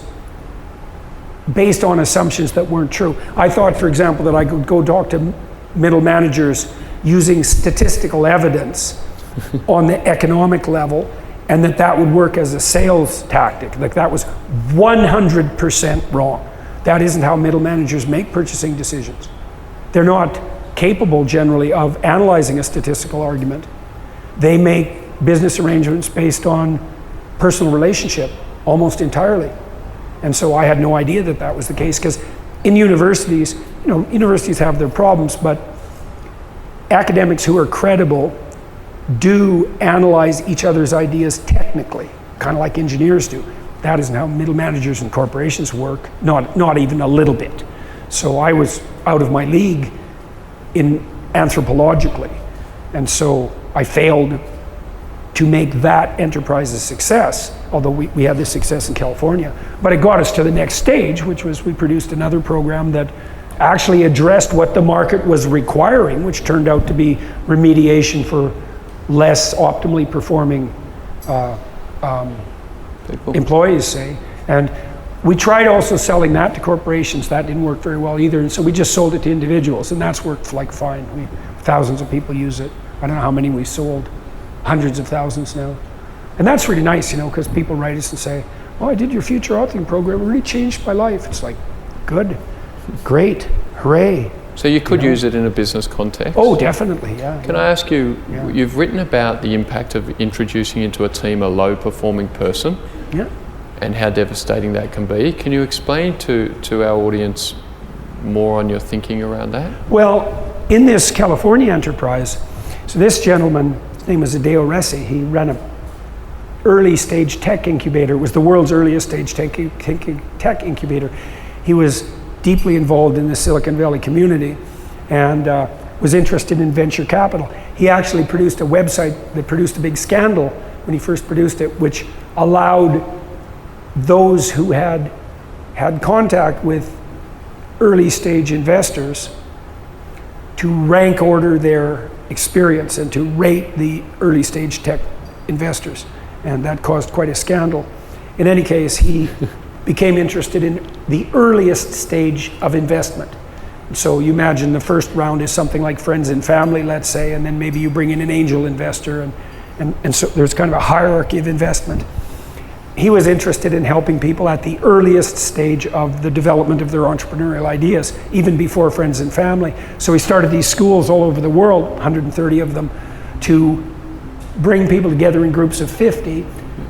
based on assumptions that weren't true. I thought, for example, that I could go talk to middle managers using statistical evidence on the economic level, and that would work as a sales tactic. Like, that was 100% wrong. That isn't how middle managers make purchasing decisions. They're not capable generally of analyzing a statistical argument. They make business arrangements based on personal relationship almost entirely. And so I had no idea that that was the case, because in universities, you know, universities have their problems, but academics who are credible do analyze each other's ideas technically, kind of like engineers do. That isn't how middle managers and corporations work, not even a little bit. So I was out of my league in anthropologically, and so I failed to make that enterprise a success, although we had this success in California. But it got us to the next stage, which was we produced another program that actually addressed what the market was requiring, which turned out to be remediation for less optimally performing employees, say. And we tried also selling that to corporations. That didn't work very well either, and so we just sold it to individuals, and that's worked like fine. Thousands of people use it. I don't know how many we sold, hundreds of thousands now. And that's really nice, you know, because people write us and say, oh, I did your future authoring program, it really changed my life. It's like, good, great, hooray. So you could use it in a business context? Oh, definitely, yeah. Can I ask you, you've written about the impact of introducing into a team a low-performing person, and how devastating that can be. Can you explain to our audience more on your thinking around that? Well, in this California enterprise, so this gentleman, his name was Adeo Resi, he ran early stage tech incubator. It was the world's earliest stage tech incubator. He was deeply involved in the Silicon Valley community and was interested in venture capital. He actually produced a website that produced a big scandal when he first produced it, which allowed those who had contact with early stage investors to rank order their experience and to rate the early stage tech investors. And that caused quite a scandal. In any case, he became interested in the earliest stage of investment. So you imagine the first round is something like friends and family, let's say, and then maybe you bring in an angel investor, and so there's kind of a hierarchy of investment. He was interested in helping people at the earliest stage of the development of their entrepreneurial ideas, even before friends and family. So he started these schools all over the world, 130 of them, to bring people together in groups of 50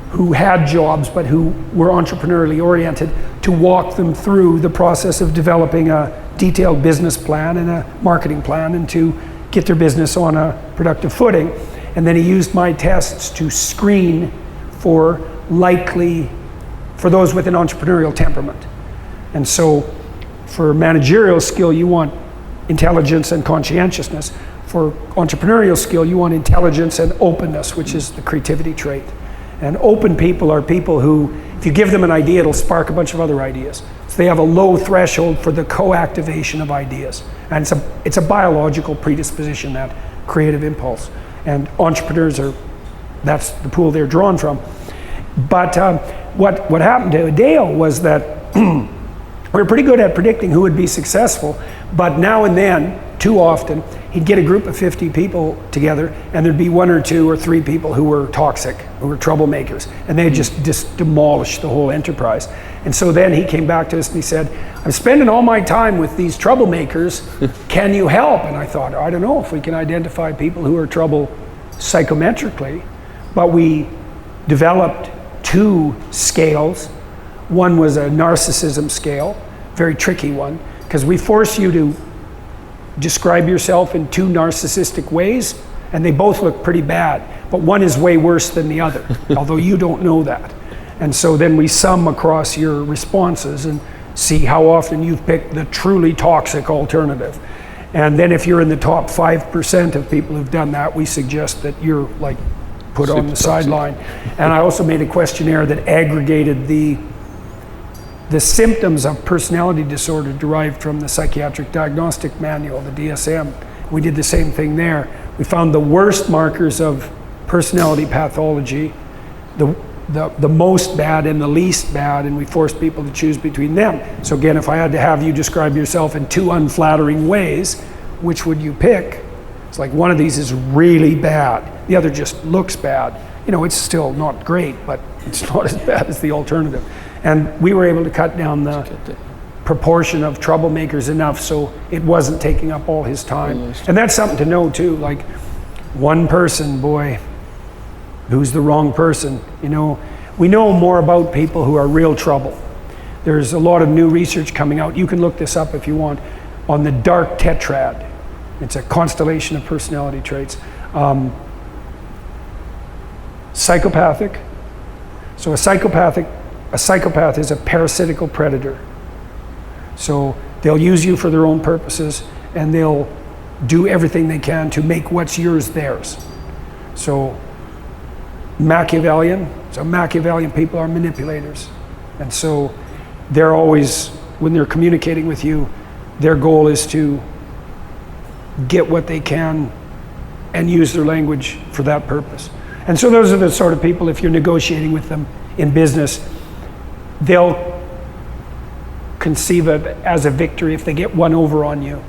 who had jobs but who were entrepreneurially oriented, to walk them through the process of developing a detailed business plan and a marketing plan, and to get their business on a productive footing. And then he used my tests to screen for those with an entrepreneurial temperament. And so for managerial skill, you want intelligence and conscientiousness. For entrepreneurial skill, you want intelligence and openness, which is the creativity trait. And open people are people who, if you give them an idea, it'll spark a bunch of other ideas. So they have a low threshold for the co-activation of ideas. And it's a biological predisposition, that creative impulse. And entrepreneurs that's the pool they're drawn from. But what happened to Dale was that we were pretty good at predicting who would be successful, but now and then, too often, he'd get a group of 50 people together, and there'd be 1 or 2 or 3 people who were toxic, who were troublemakers, and they'd just demolish the whole enterprise. And so then he came back to us and he said, I'm spending all my time with these troublemakers, can you help? And I thought, I don't know if we can identify people who are trouble psychometrically, but we developed 2 scales. One was a narcissism scale, very tricky one, because we force you to describe yourself in 2 narcissistic ways, and they both look pretty bad, but one is way worse than the other, although you don't know that. And so then we sum across your responses and see how often you've picked the truly toxic alternative. And then if you're in the top 5% of people who've done that, we suggest that you're like put on the sideline. And I also made a questionnaire that aggregated the symptoms of personality disorder derived from the Psychiatric Diagnostic Manual, the DSM. We did the same thing there. We found the worst markers of personality pathology, the most bad and the least bad, and we forced people to choose between them. So again, if I had to have you describe yourself in 2 unflattering ways, which would you pick? It's like one of these is really bad, the other just looks bad. You know, it's still not great, but it's not as bad as the alternative. And we were able to cut down the proportion of troublemakers enough so it wasn't taking up all his time. And that's something to know too, like one person, boy, who's the wrong person. You know, we know more about people who are real trouble. There's a lot of new research coming out. You can look this up if you want, on the dark tetrad. It's a constellation of personality traits. Psychopathic. So a psychopath is a parasitical predator. So they'll use you for their own purposes, and they'll do everything they can to make what's yours theirs. So Machiavellian people are manipulators. And so they're always, when they're communicating with you, their goal is to get what they can and use their language for that purpose. And so those are the sort of people, if you're negotiating with them in business, they'll conceive it as a victory if they get one over on you.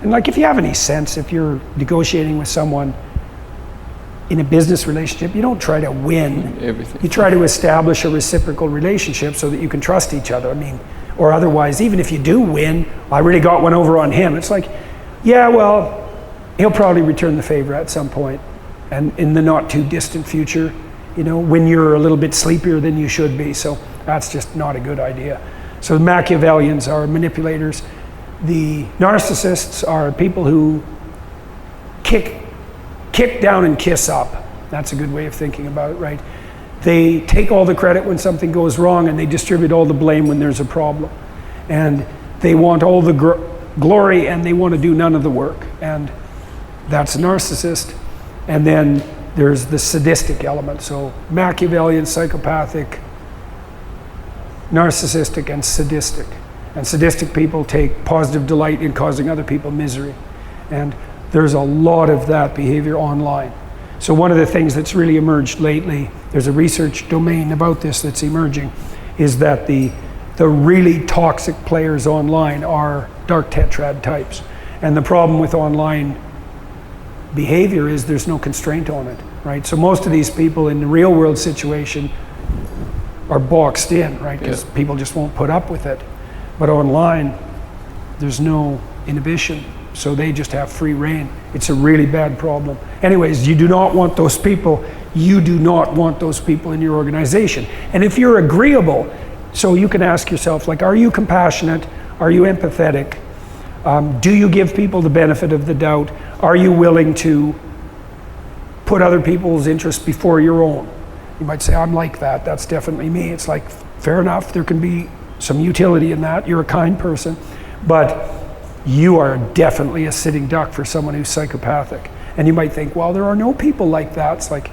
And like, if you have any sense, if you're negotiating with someone in a business relationship, you don't try to win everything. You try to establish a reciprocal relationship so that you can trust each other. I mean, or otherwise, even if you do win, I really got one over on him. It's like, yeah, well, he'll probably return the favor at some point, and in the not too distant future, you know, when you're a little bit sleepier than you should be. So that's just not a good idea. So the Machiavellians are manipulators. The narcissists are people who kick down and kiss up. That's a good way of thinking about it, right? they take all the credit when something goes wrong and they distribute all the blame when there's a problem. And they want all the glory and they want to do none of the work. And that's a narcissist. And then there's the sadistic element. So Machiavellian, psychopathic, narcissistic, and sadistic. And sadistic people take positive delight in causing other people misery. And there's a lot of that behavior online. So one of the things that's really emerged lately, there's a research domain about this that's emerging, is that the really toxic players online are dark tetrad types. And the problem with online behavior is there's no constraint on it, right? So most of these people in the real world situation are boxed in, right? Because people just won't put up with it. But online, there's no inhibition. So they just have free reign. It's a really bad problem. Anyways, you do not want those people. You do not want those people in your organization. And if you're agreeable, so you can ask yourself, like, are you compassionate? Are you empathetic? Do you give people the benefit of the doubt? Are you willing to put other people's interests before your own? You might say, I'm like that. That's definitely me. It's like, fair enough. There can be some utility in that. You're a kind person. But you are definitely a sitting duck for someone who's psychopathic. And you might think, well, there are no people like that. It's like,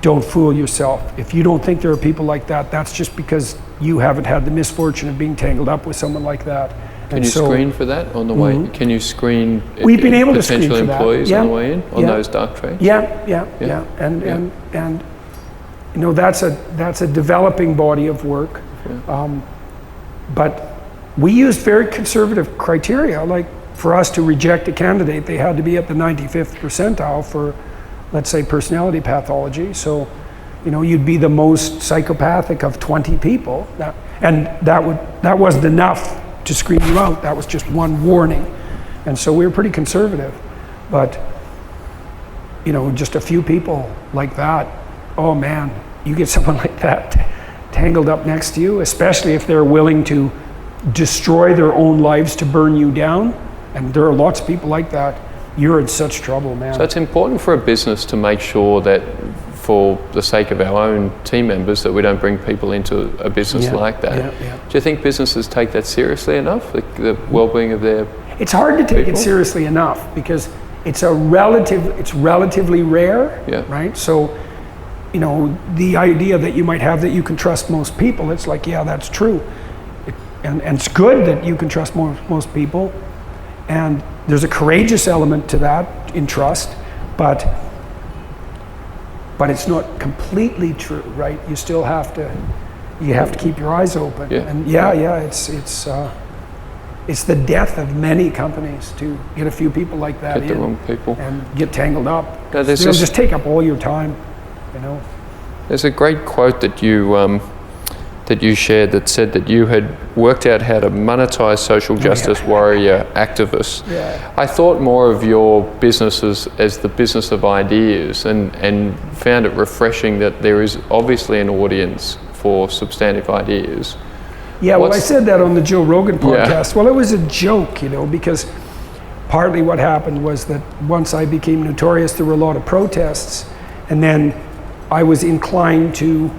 don't fool yourself. If you don't think there are people like that, that's just because you haven't had the misfortune of being tangled up with someone like that. Can you screen for that on the way? Can you screen We've been able to screen potential for that. employees on the way in on those dark traits? Yeah. And you know, that's a developing body of work. But we used very conservative criteria. Like, for us to reject a candidate, they had to be at the 95th percentile for, let's say, personality pathology. So, you know, you'd be the most psychopathic of 20 people. That wasn't enough to screen you out. That was just one warning. And so we were pretty conservative. But, you know, just a few people like that, oh man, you get someone like that tangled up next to you, especially if they're willing to destroy their own lives to burn you down. And there are lots of people like that. You're in such trouble, man. So it's important for a business to make sure that, for the sake of our own team members, that we don't bring people into a business like that. Do you think businesses take that seriously enough, the well-being of their It's hard to take people? it seriously enough because it's relatively rare, right? So, you know, the idea that you might have that you can trust most people, it's like, yeah, that's true. And it's good that you can trust most people. And there's a courageous element to that in trust, but it's not completely true, right? You still have to keep your eyes open. And it's the death of many companies to get a few people like that Get the wrong people. and get tangled up. No, They'll just take up all your time, you know. There's a great quote that you shared that said that you had worked out how to monetize social justice warrior activists. I thought more of your business as the business of ideas, and found it refreshing that there is obviously an audience for substantive ideas. Well, I said that on the Joe Rogan podcast. Well, it was a joke, you know, because partly what happened was that once I became notorious, there were a lot of protests, and then I was inclined to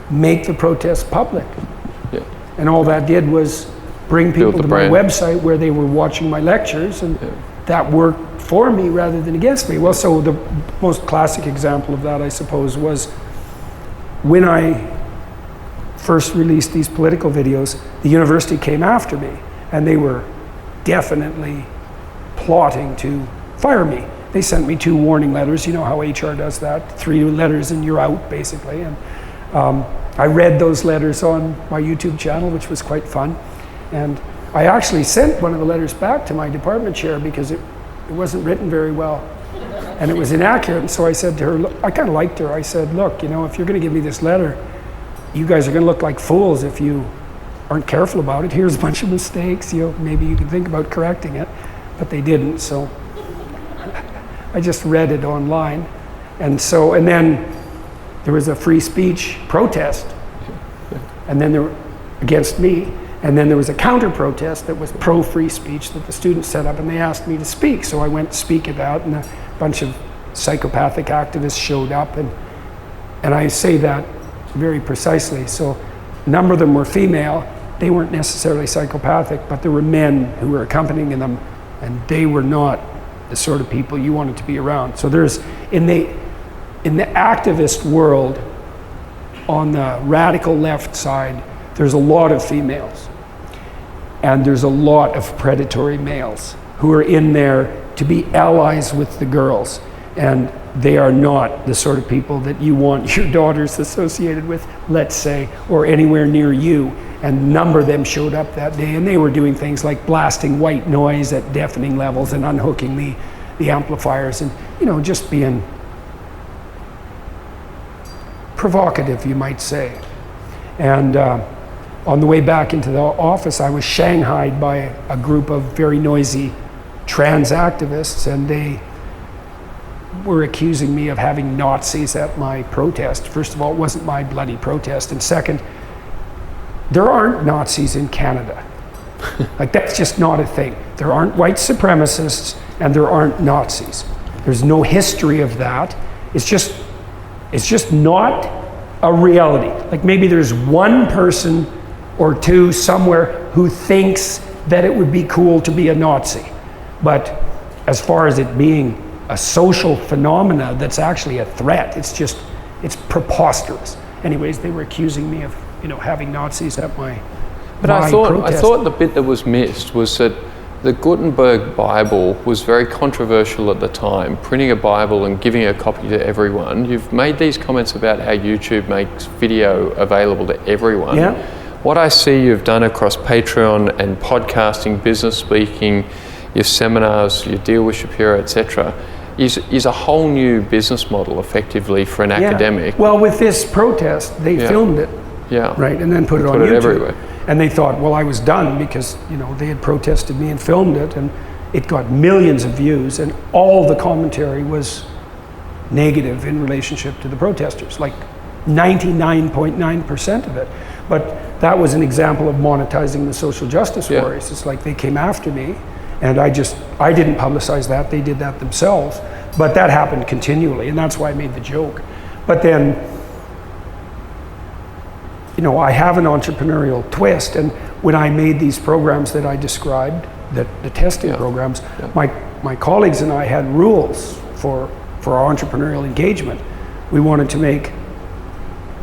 make the protests public. And all that did was bring people to my website where they were watching my lectures, and that worked for me rather than against me. Well, so the most classic example of that, I suppose, was when I first released these political videos, the university came after me, and they were definitely plotting to fire me. They sent me 2 warning letters. You know how HR does that, 3 letters and you're out, basically. And I read those letters on my YouTube channel, which was quite fun. And I actually sent one of the letters back to my department chair because it wasn't written very well. And it was inaccurate. And so I said to her, look, I kind of liked her. I said, look, you know, if you're going to give me this letter, you guys are going to look like fools if you aren't careful about it. Here's a bunch of mistakes. You know, maybe you can think about correcting it. But they didn't. So I just read it online. And then there was a free speech protest, and then against me, and then there was a counter protest that was pro free speech that the students set up, and they asked me to speak. So I went to speak at that, and a bunch of psychopathic activists showed up, and I say that very precisely. So a number of them were female. They weren't necessarily psychopathic, but there were men who were accompanying them, and they were not the sort of people you wanted to be around. So there's, in the activist world, on the radical left side, there's a lot of females, and there's a lot of predatory males who are in there to be allies with the girls, and they are not the sort of people that you want your daughters associated with, let's say, or anywhere near you. And a number of them showed up that day, and they were doing things like blasting white noise at deafening levels and unhooking the amplifiers, and just being provocative, you might say. And on the way back into the office, I was shanghaied by a group of very noisy trans activists, and they were accusing me of having Nazis at my protest. First of all, it wasn't my bloody protest, and second, there aren't Nazis in Canada. Like, that's just not a thing. There aren't white supremacists, and there aren't Nazis. There's no history of that. It's just not a reality. Like, maybe there's one person or two somewhere who thinks that it would be cool to be a Nazi. But as far as it being a social phenomena that's actually a threat, it's preposterous. Anyways, they were accusing me of having Nazis at my But I protest. thought the bit that was missed was that the Gutenberg Bible was very controversial at the time, printing a Bible and giving a copy to everyone. You've made these comments about how YouTube makes video available to everyone. Yeah. What I see you've done across Patreon and podcasting, business speaking, your seminars, your deal with Shapiro, etc., is a whole new business model effectively for an academic. Well, with this protest, they filmed it. Yeah. Right, and then put it on YouTube. Everywhere. And they thought, well, I was done because they had protested me and filmed it, and it got millions of views, and all the commentary was negative in relationship to the protesters, like 99.9% of it. But that was an example of monetizing the social justice warriors. It's like they came after me, and I didn't publicize that. They did that themselves, but that happened continually, and that's why I made the joke. But then, I have an entrepreneurial twist, and when I made these programs that I described, the testing programs, my colleagues and I had rules for our entrepreneurial engagement. We wanted to make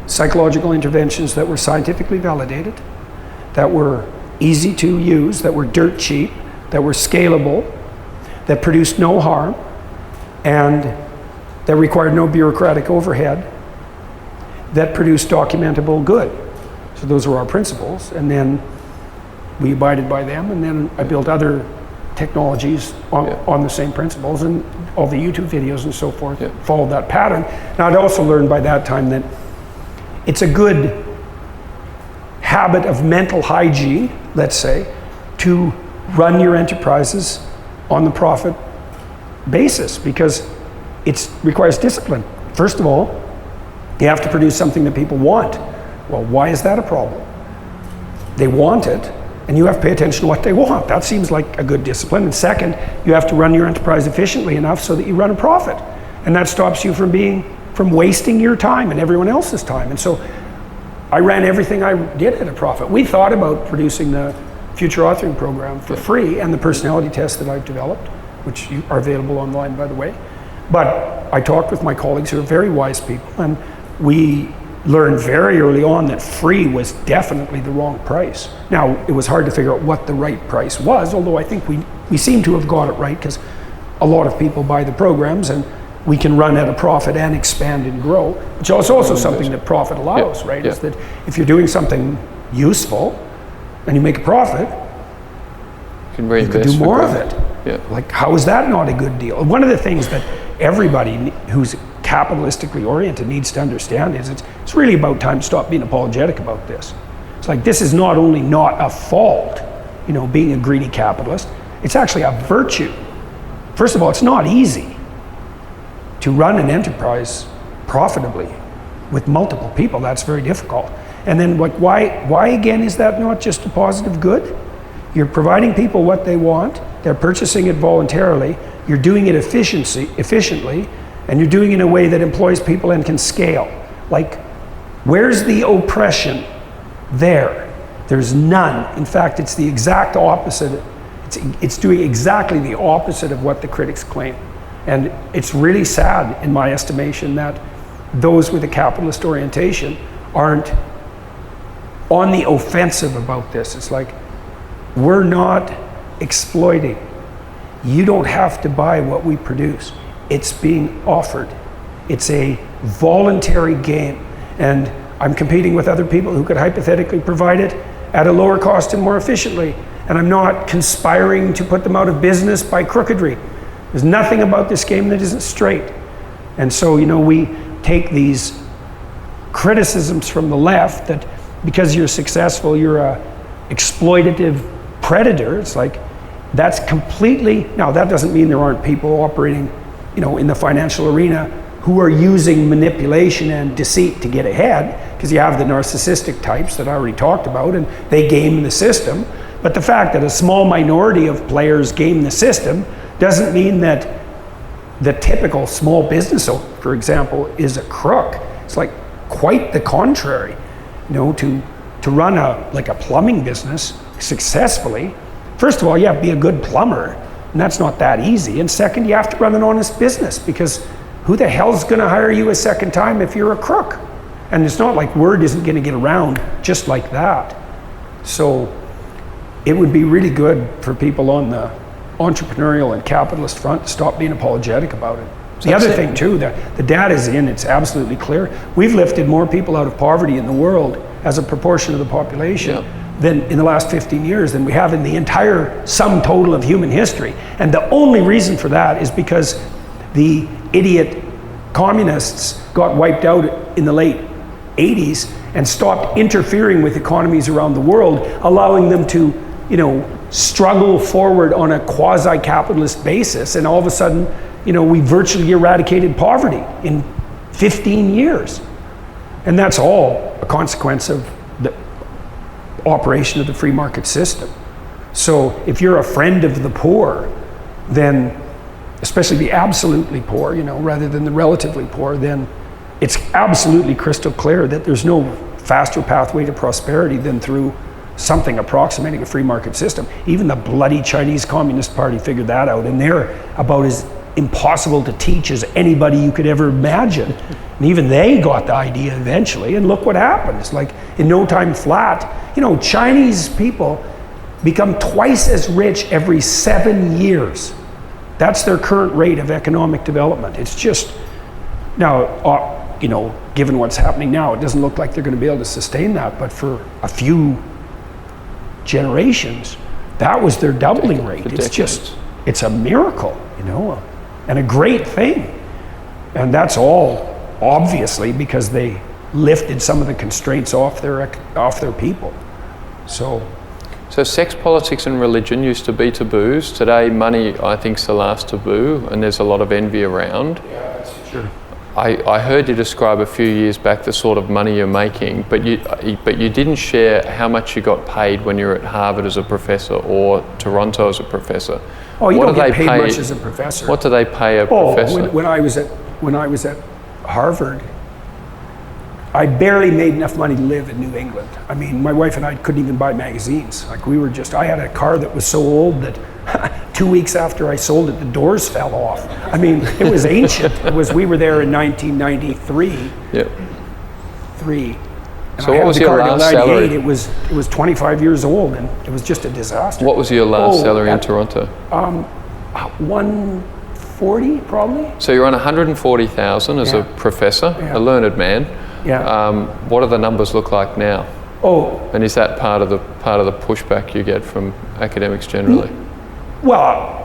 psychological interventions that were scientifically validated, that were easy to use, that were dirt cheap, that were scalable, that produced no harm, and that required no bureaucratic overhead, that produced documentable good. So those were our principles, and then we abided by them, and then I built other technologies on the same principles, and all the YouTube videos and so forth followed that pattern. Now, I'd also learned by that time that it's a good habit of mental hygiene, let's say, to run your enterprises on the profit basis, because it requires discipline. First of all, you have to produce something that people want. Well, why is that a problem? They want it, and you have to pay attention to what they want. That seems like a good discipline. And second, you have to run your enterprise efficiently enough so that you run a profit. And that stops you from wasting your time and everyone else's time. And so I ran everything I did at a profit. We thought about producing the future authoring program for free, and the personality tests that I've developed, which are available online, by the way. But I talked with my colleagues who are very wise people, and we learned very early on that free was definitely the wrong price. Now, it was hard to figure out what the right price was, although I think we seem to have got it right, because a lot of people buy the programs, and we can run at a profit and expand and grow, which is also something that profit allows, right? Is that if you're doing something useful and you make a profit, you can do more of it. Yeah. Like, how is that not a good deal? One of the things that everybody who's capitalistically oriented needs to understand is it's really about time to stop being apologetic about this. It's like, this is not only not a fault, being a greedy capitalist, it's actually a virtue. First of all, it's not easy to run an enterprise profitably with multiple people. That's very difficult. And then why again is that not just a positive good? You're providing people what they want, they're purchasing it voluntarily, you're doing it efficiently, and you're doing it in a way that employs people and can scale. Like, where's the oppression there? There's none. In fact, it's the exact opposite. It's doing exactly the opposite of what the critics claim. And it's really sad, in my estimation, that those with a capitalist orientation aren't on the offensive about this. It's like, we're not exploiting. You don't have to buy what we produce. It's being offered. It's a voluntary game. And I'm competing with other people who could hypothetically provide it at a lower cost and more efficiently. And I'm not conspiring to put them out of business by crookedry. There's nothing about this game that isn't straight. And so, we take these criticisms from the left that because you're successful, you're a exploitative predator. It's like, that's completely, now that doesn't mean there aren't people operating, in the financial arena who are using manipulation and deceit to get ahead, because you have the narcissistic types that I already talked about, and they game the system. But the fact that a small minority of players game the system doesn't mean that the typical small business owner, for example, is a crook. It's like quite the contrary. To run a plumbing business successfully, first of all, you have to be a good plumber, and that's not that easy. And second, you have to run an honest business, because who the hell's going to hire you a second time if you're a crook? And it's not like word isn't going to get around just like that. So it would be really good for people on the entrepreneurial and capitalist front to stop being apologetic about it. The other thing too, the data's in, it's absolutely clear. We've lifted more people out of poverty in the world as a proportion of the population than in the last 15 years than we have in the entire sum total of human history. And the only reason for that is because the idiot communists got wiped out in the late 80s and stopped interfering with economies around the world, allowing them to, struggle forward on a quasi-capitalist basis. And all of a sudden, we virtually eradicated poverty in 15 years. And that's all a consequence of the operation of the free market system. So if you're a friend of the poor, then, especially the absolutely poor, rather than the relatively poor, then it's absolutely crystal clear that there's no faster pathway to prosperity than through something approximating a free market system. Even the bloody Chinese Communist Party figured that out, and they're about as impossible to teach as anybody you could ever imagine. And even they got the idea eventually, and look what happened. It's like in no time flat. Chinese people become twice as rich every 7 years. That's their current rate of economic development. It's just, now, given what's happening now, it doesn't look like they're going to be able to sustain that, but for a few generations, that was their doubling rate. It's a miracle, and a great thing. And that's all obviously because they lifted some of the constraints off their people. So sex, politics and religion used to be taboos. Today money, I think, is the last taboo, and there's a lot of envy around. yeah, that's true. I heard you describe a few years back the sort of money you're making, but you didn't share how much you got paid when you were at Harvard as a professor or Toronto as a professor. Oh, you don't get paid much as a professor. What do they pay a professor? When I was at Harvard, I barely made enough money to live in New England. I mean, my wife and I couldn't even buy magazines. Like, I had a car that was so old that 2 weeks after I sold it, the doors fell off. I mean, it was ancient. We were there in 1993. Yep. And so what was your last salary? It was 25 years old, and it was just a disaster. What was your last salary in Toronto? 140 probably. So you're on 140,000 as a professor, a learned man. Yeah. What do the numbers look like now? Oh. And is that part of the pushback you get from academics generally? Well,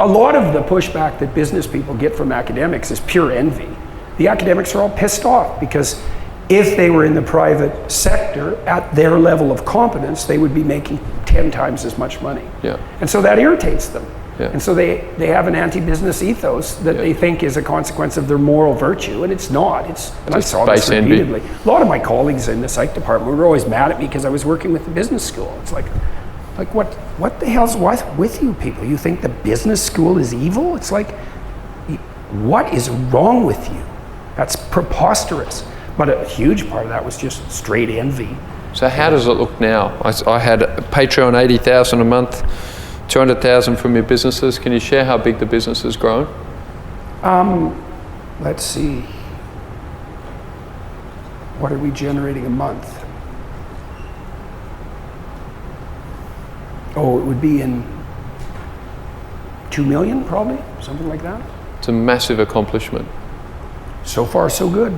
a lot of the pushback that business people get from academics is pure envy. The academics are all pissed off because if they were in the private sector at their level of competence, they would be making 10 times as much money. Yeah. And so that irritates them. Yeah. And so they have an anti-business ethos that they think is a consequence of their moral virtue, and it's not. And I saw this repeatedly. A lot of my colleagues in the psych department were always mad at me because I was working with the business school. It's like what the hell's with you people? You think the business school is evil? It's like, what is wrong with you? That's preposterous. But a huge part of that was just straight envy. So how does it look now? I had Patreon 80,000 a month, 200,000 from your businesses. Can you share how big the business has grown? Let's see. What are we generating a month? Oh, it would be in 2 million probably, something like that. It's a massive accomplishment. So far, so good.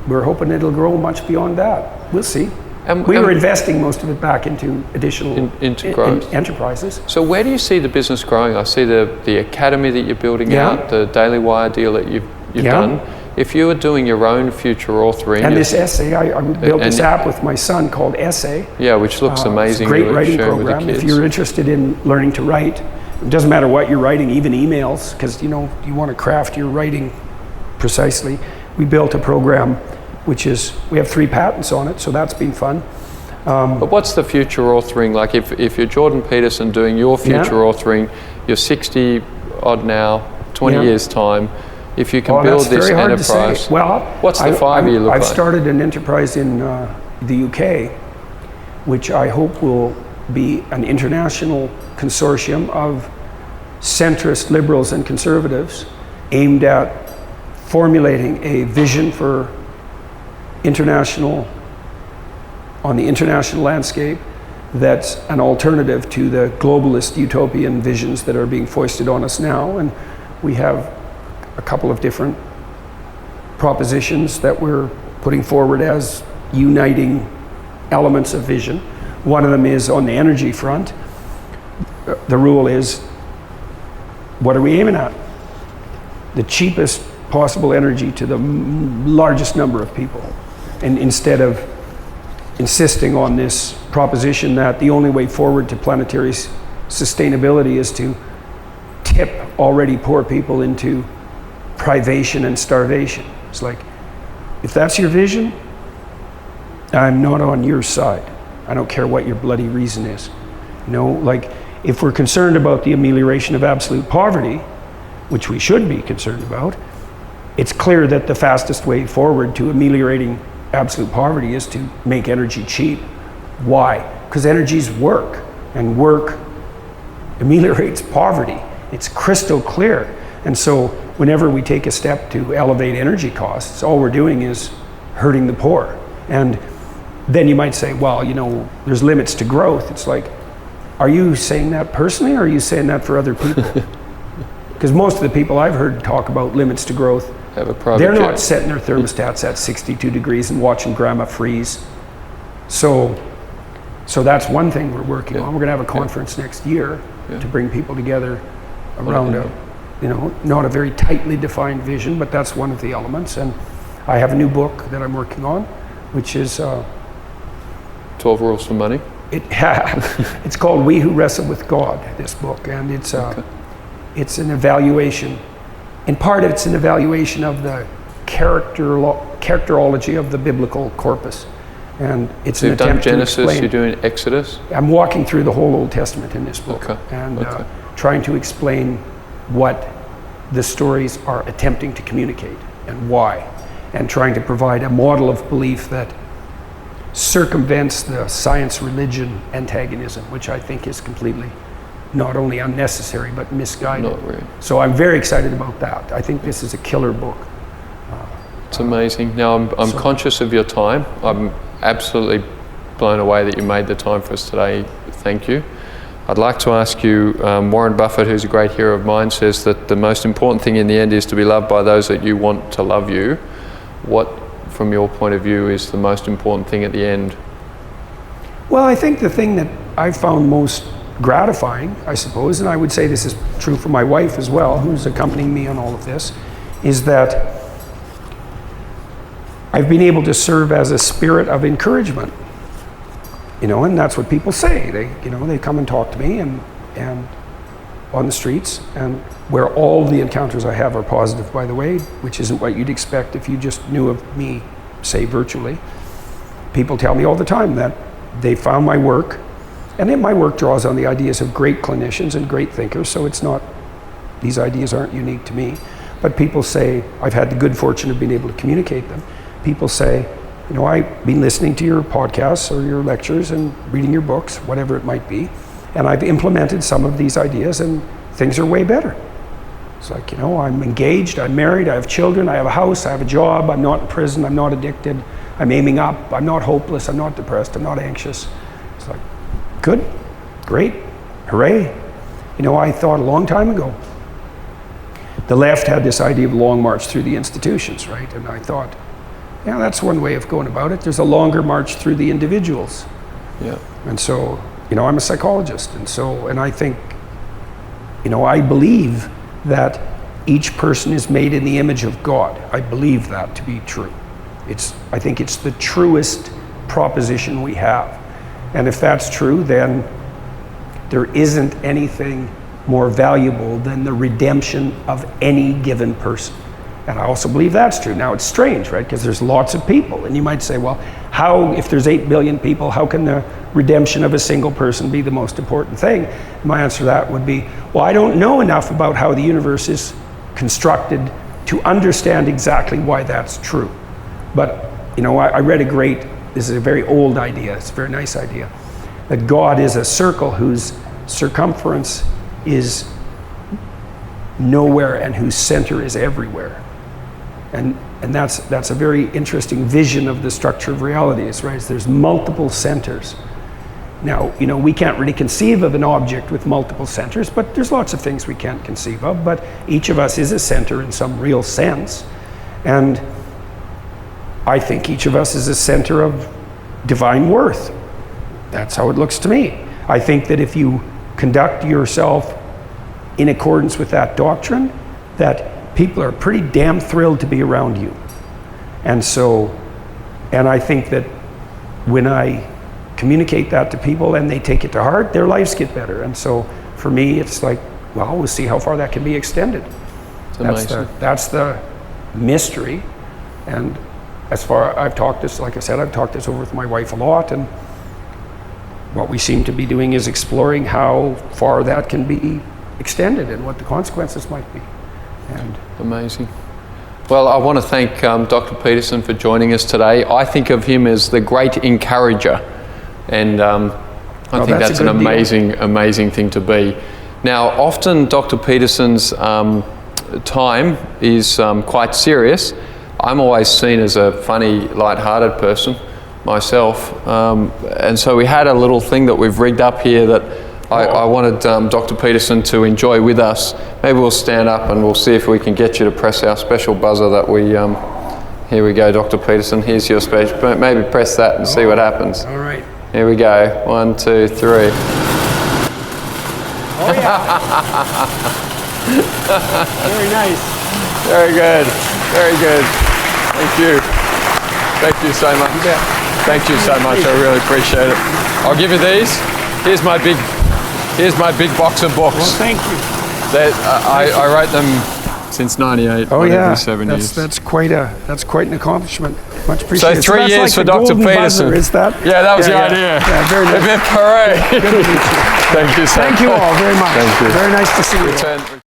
We're hoping it'll grow much beyond that. We'll see. We were investing most of it back into additional into growth. Enterprises. So where do you see the business growing? I see the academy that you're building out, the Daily Wire deal that you've done. If you were doing your own future authoring... And this essay, I built this app with my son called Essay. Yeah, which looks amazing. It's a great writing program. If you're interested in learning to write, it doesn't matter what you're writing, even emails, because you want to craft your writing precisely. We built a program we have 3 patents on it, so that's been fun. But what's the future authoring like? If you're Jordan Peterson doing your future authoring, you're 60 odd now, 20 years time, if you can build this enterprise, well, what's the 5-year look like? I've started an enterprise in the UK, which I hope will be an international consortium of centrist liberals and conservatives aimed at formulating a vision for on the international landscape that's an alternative to the globalist utopian visions that are being foisted on us now. And we have a couple of different propositions that we're putting forward as uniting elements of vision. One of them is on the energy front. The rule is, what are we aiming at? The cheapest possible energy to the largest number of people. And instead of insisting on this proposition that the only way forward to planetary sustainability is to tip already poor people into privation and starvation. It's like, if that's your vision, I'm not on your side. I don't care what your bloody reason is. Like, if we're concerned about the amelioration of absolute poverty, which we should be concerned about, it's clear that the fastest way forward to ameliorating absolute poverty is to make energy cheap. Why? Because energy's work, and work ameliorates poverty. It's crystal clear. And so whenever we take a step to elevate energy costs, all we're doing is hurting the poor. And then you might say, well, there's limits to growth. It's like, are you saying that personally, or are you saying that for other people? Because most of the people I've heard talk about limits to growth, they're not setting their thermostats at 62 degrees and watching grandma freeze. So that's one thing we're working on. We're going to have a conference next year to bring people together around not a very tightly defined vision, but that's one of the elements. And I have a new book that I'm working on, which is 12 Rules for Money. It's called We Who Wrestle with God, this book, and it's an evaluation. In part, it's an evaluation of the characterology of the biblical corpus. And it's an attempt to explain. Genesis, you're doing Exodus? I'm walking through the whole Old Testament in this book, trying to explain what the stories are attempting to communicate and why, and trying to provide a model of belief that circumvents the science-religion antagonism, which I think is completely not only unnecessary but misguided. Not really. So I'm very excited about that. I think this is a killer book. It's amazing. Now I'm conscious of your time. I'm absolutely blown away that you made the time for us today. Thank you. I'd like to ask you, Warren Buffett, who's a great hero of mine, says that the most important thing in the end is to be loved by those that you want to love you. What, from your point of view, is the most important thing at the end? Well, I think the thing that I found most gratifying, I suppose, and I would say this is true for my wife as well, who's accompanying me on all of this, is that I've been able to serve as a spirit of encouragement. And that's what people say. They come and talk to me and on the streets, and where all the encounters I have are positive, by the way, which isn't what you'd expect if you just knew of me, say, virtually. People tell me all the time that they found my work, and then my work draws on the ideas of great clinicians and great thinkers, so these ideas aren't unique to me. but people say, I've had the good fortune of being able to communicate them. People say, you know, I've been listening to your podcasts or your lectures and reading your books, whatever it might be, and I've implemented some of these ideas and things are way better. It's like, you know, I'm engaged, I'm married, I have children, I have a house, I have a job, I'm not in prison, I'm not addicted, I'm aiming up, I'm not hopeless, I'm not depressed, I'm not anxious. It's like, good, great, hooray. You know, I thought a long time ago, the left had this idea of long march through the institutions, right? And I thought, yeah, that's one way of going about it. There's a longer march through the individuals. Yeah. And so, you know, I'm a psychologist, and I think, you know, I believe that each person is made in the image of God. I believe that to be true. I think it's the truest proposition we have. And if that's true, then there isn't anything more valuable than the redemption of any given person. And I also believe that's true. Now it's strange, right? Because there's lots of people. And you might say, well, how, if there's 8 billion people, how can the redemption of a single person be the most important thing? My answer to that would be, well, I don't know enough about how the universe is constructed to understand exactly why that's true. But, you know, I read this is a very old idea, it's a very nice idea, that God is a circle whose circumference is nowhere and whose center is everywhere. And that's a very interesting vision of the structure of realities, right? There's multiple centers. Now, you know, we can't really conceive of an object with multiple centers, but there's lots of things we can't conceive of, but each of us is a center in some real sense. And I think each of us is a center of divine worth. That's how it looks to me. I think that if you conduct yourself in accordance with that doctrine, that people are pretty damn thrilled to be around you. And I think that when I communicate that to people and they take it to heart, their lives get better. And so for me, it's like, well, we'll see how far that can be extended. That's the mystery. And as far, I've talked this over with my wife a lot, and what we seem to be doing is exploring how far that can be extended and what the consequences might be. And amazing. Well, I want to thank Dr. Peterson for joining us today. I think of him as the great encourager, and I think that's an amazing thing to be. Now, often Dr. Peterson's time is quite serious. I'm always seen as a funny, light-hearted person myself, and so we had a little thing that we've rigged up here that I wanted Dr. Peterson to enjoy with us. Maybe we'll stand up and we'll see if we can get you to press our special buzzer that we, here we go, Dr. Peterson, here's your special, maybe press that and see what happens. All right. Here we go, 1, 2, 3. Oh yeah. Very nice. Very good, very good. Thank you. Thank you so much. Thank you so much, I really appreciate it. I'll give you these. Here's my big box of books. Well, thank you. I wrote them since '98. Oh yeah, every 7 years. That's quite an accomplishment. Much appreciated. So 3 years for Dr. Peterson. Is that? Yeah, that was the idea. Yeah, very nice. Hooray. Good to meet you. Thank you so much. Thank you all very much. Thank you. Very nice to see you.